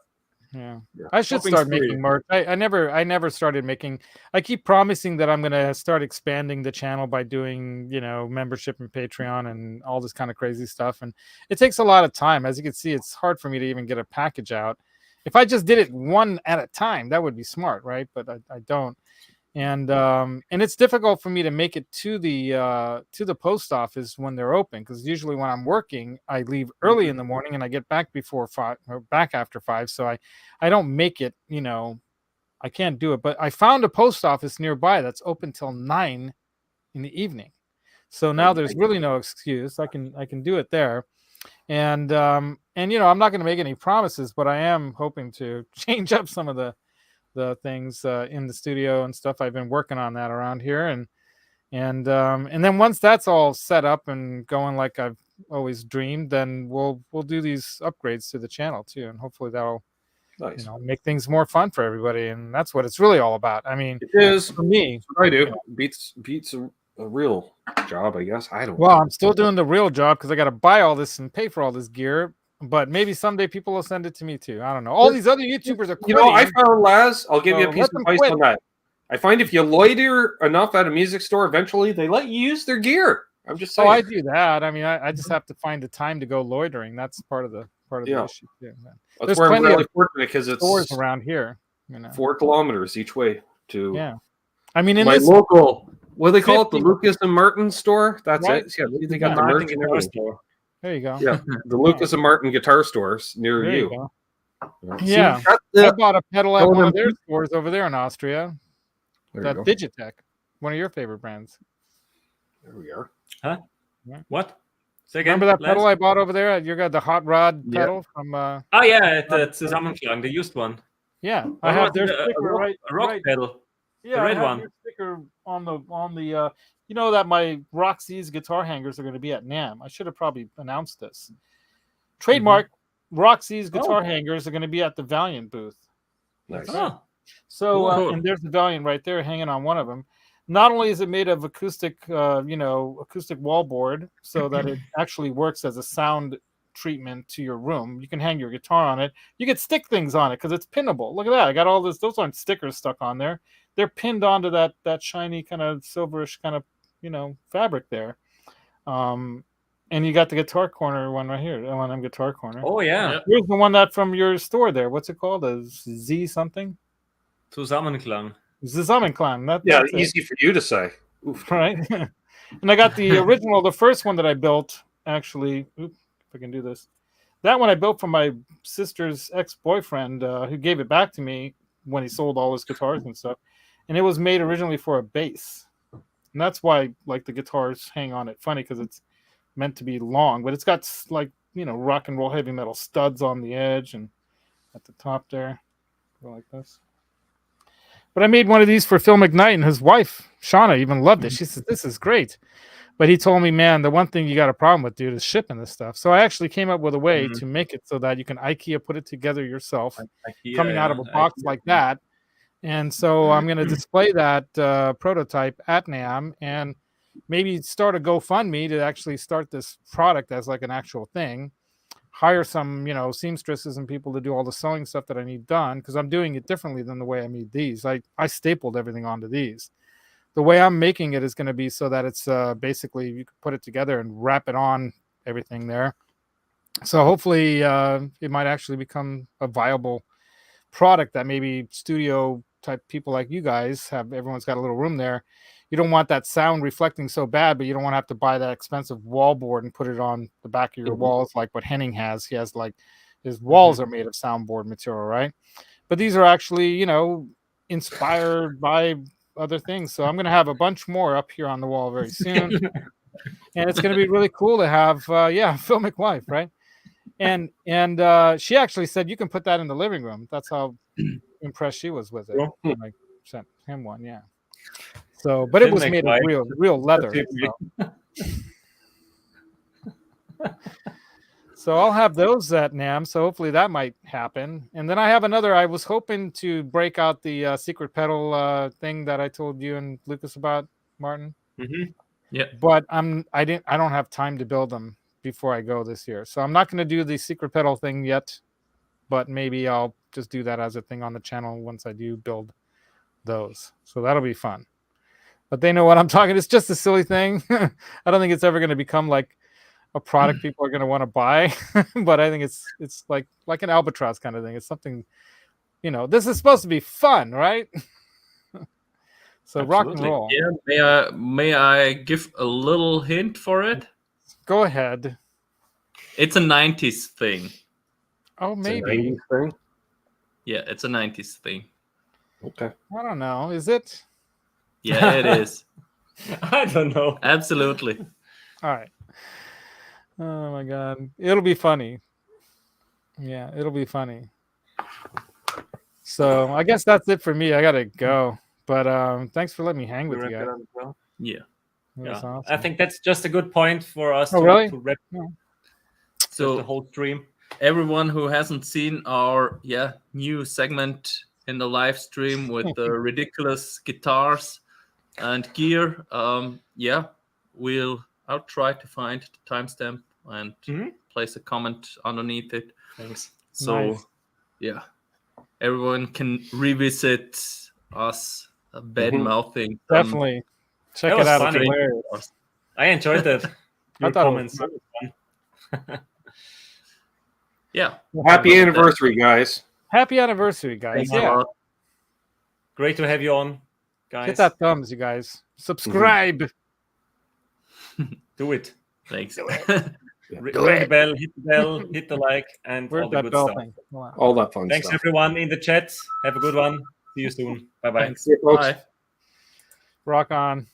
Yeah, I should start making merch. I never started making. I keep promising that I'm gonna start expanding the channel by doing membership and Patreon and all this kind of crazy stuff, and it takes a lot of time. As you can see, it's hard for me to even get a package out. If I just did it one at a time, that would be smart, right? But I don't, and it's difficult for me to make it to the post office when they're open, because usually when I'm working, I leave early in the morning and I get back before 5 or back after 5, so I don't make it. I can't do it. But I found a post office nearby that's open till 9 in the evening, so now there's really no excuse. I can do it there, and I'm not going to make any promises, but I am hoping to change up some of the things in the studio and stuff. I've been working on that around here, and then once that's all set up and going like I've always dreamed, then we'll do these upgrades to the channel too, and hopefully that'll Nice. Make things more fun for everybody, and that's what it's really all about. I mean, it is for me. I do beats a real job, I guess. I don't. Well, I'm still doing the real job because I got to buy all this and pay for all this gear. But maybe someday people will send it to me too. I don't know. All these other YouTubers are quitting. I found, Laz, I'll give you a piece of advice on that. I find if you loiter enough at a music store, eventually they let you use their gear. I'm just saying. Oh, I do that. I mean, I just have to find the time to go loitering. That's part of the issue. Yeah, that's where I'm really fortunate because it's stores around here. 4 kilometers each way to. Yeah, I mean, in my this local, what do they call it? The Lukas and Martin store. That's right? it. Yeah, they got the merch and everything. Store. There you go. Yeah, the Lukas and Martin guitar stores near there you. Go. Yeah, I bought a pedal at one of their stores over there in Austria. That Digitech, one of your favorite brands. There we are. Huh? Yeah. What? Say again, remember that pedal I bought over there? You got the hot rod pedal from. Oh yeah, the Zusammenklang, the used one. Yeah, I have their sticker a rock pedal. Yeah, the red I have one. your sticker on the. You know that my Roxy's guitar hangers are going to be at NAMM. I should have probably announced this. Trademark Roxy's guitar hangers are going to be at the Valiant booth. Nice. Oh. So cool. And there's the Valiant right there hanging on one of them. Not only is it made of acoustic wallboard, so that it actually works as a sound treatment to your room. You can hang your guitar on it. You can stick things on it because it's pinnable. Look at that. I got all this. Those aren't stickers stuck on there. They're pinned onto that shiny kind of silverish kind of fabric there. And you got the Guitar Corner one right here. The one on Guitar Corner. Oh yeah. Here's the one that from your store there. What's it called? A Z something? Zusammenklang. Zusammenklang. That's easy for you to say. Oof. Right. And I got the original, the first one that I built, actually. If I can do this. That one I built for my sister's ex-boyfriend who gave it back to me when he sold all his guitars and stuff. And it was made originally for a bass. And that's why like the guitars hang on it funny because it's meant to be long, but it's got like, rock and roll heavy metal studs on the edge and at the top there. Go like this. But I made one of these for Phil McKnight, and his wife, Shauna, even loved it. She said, "This is great." But he told me, man, the one thing you got a problem with, dude, is shipping this stuff. So I actually came up with a way to make it so that you can IKEA put it together yourself, coming out of a box like that. And so I'm going to display that prototype at NAMM and maybe start a GoFundMe to actually start this product as like an actual thing. Hire some, seamstresses and people to do all the sewing stuff that I need done because I'm doing it differently than the way I made these. I stapled everything onto these. The way I'm making it is going to be so that it's basically you can put it together and wrap it on everything there. So hopefully it might actually become a viable product that maybe studio type people like you guys have. Everyone's got a little room there. You don't want that sound reflecting so bad, but you don't want to have to buy that expensive wallboard and put it on the back of your walls like what Henning has. He has like his walls are made of soundboard material, right? But these are actually, inspired by other things. So I'm going to have a bunch more up here on the wall very soon. And it's going to be really cool to have, filmic wife, right? And she actually said, you can put that in the living room. That's how impressed she was with it. I sent him one, yeah. So, but it was made of real leather. So I'll have those at NAMM. So hopefully that might happen. And then I have another. I was hoping to break out the secret pedal thing that I told you and Lukas about, Martin. Mm-hmm. Yeah. But I don't have time to build them before I go this year. So I'm not going to do the secret pedal thing yet. But maybe I'll just do that as a thing on the channel once I do build those. So that'll be fun. But they know what I'm talking. It's just a silly thing. I don't think it's ever going to become like a product people are going to want to buy. But I think it's like an albatross kind of thing. It's something, this is supposed to be fun, right? So absolutely. Rock and roll. Yeah. May I give a little hint for it? Go ahead. It's a 90s thing. Oh, maybe. It's a 90s thing? Yeah, it's a 90s thing. Okay. I don't know. Is it? Yeah, it is. I don't know. Absolutely. All right. Oh my God. It'll be funny. Yeah, it'll be funny. So I guess that's it for me. I gotta go. But thanks for letting me hang with you guys. Yeah. Awesome. I think that's just a good point for us really? to wrap the whole stream. everyone who hasn't seen our new segment in the live stream with the ridiculous guitars and gear, I'll try to find the timestamp and place a comment underneath it. Thanks. So everyone can revisit us bad mouthing. Definitely check it out. Funny. I enjoyed that. Your comments. Happy anniversary, guys. Happy anniversary, guys. Thanks Great to have you on, guys. Hit that thumbs, you guys. Subscribe. Do it. Thanks. Ring the bell, hit the bell, hit the like, and all the good stuff. Wow. All that fun Thanks, stuff. everyone in the chat. Have a good one. See you soon. Bye-bye. Bye. Rock on.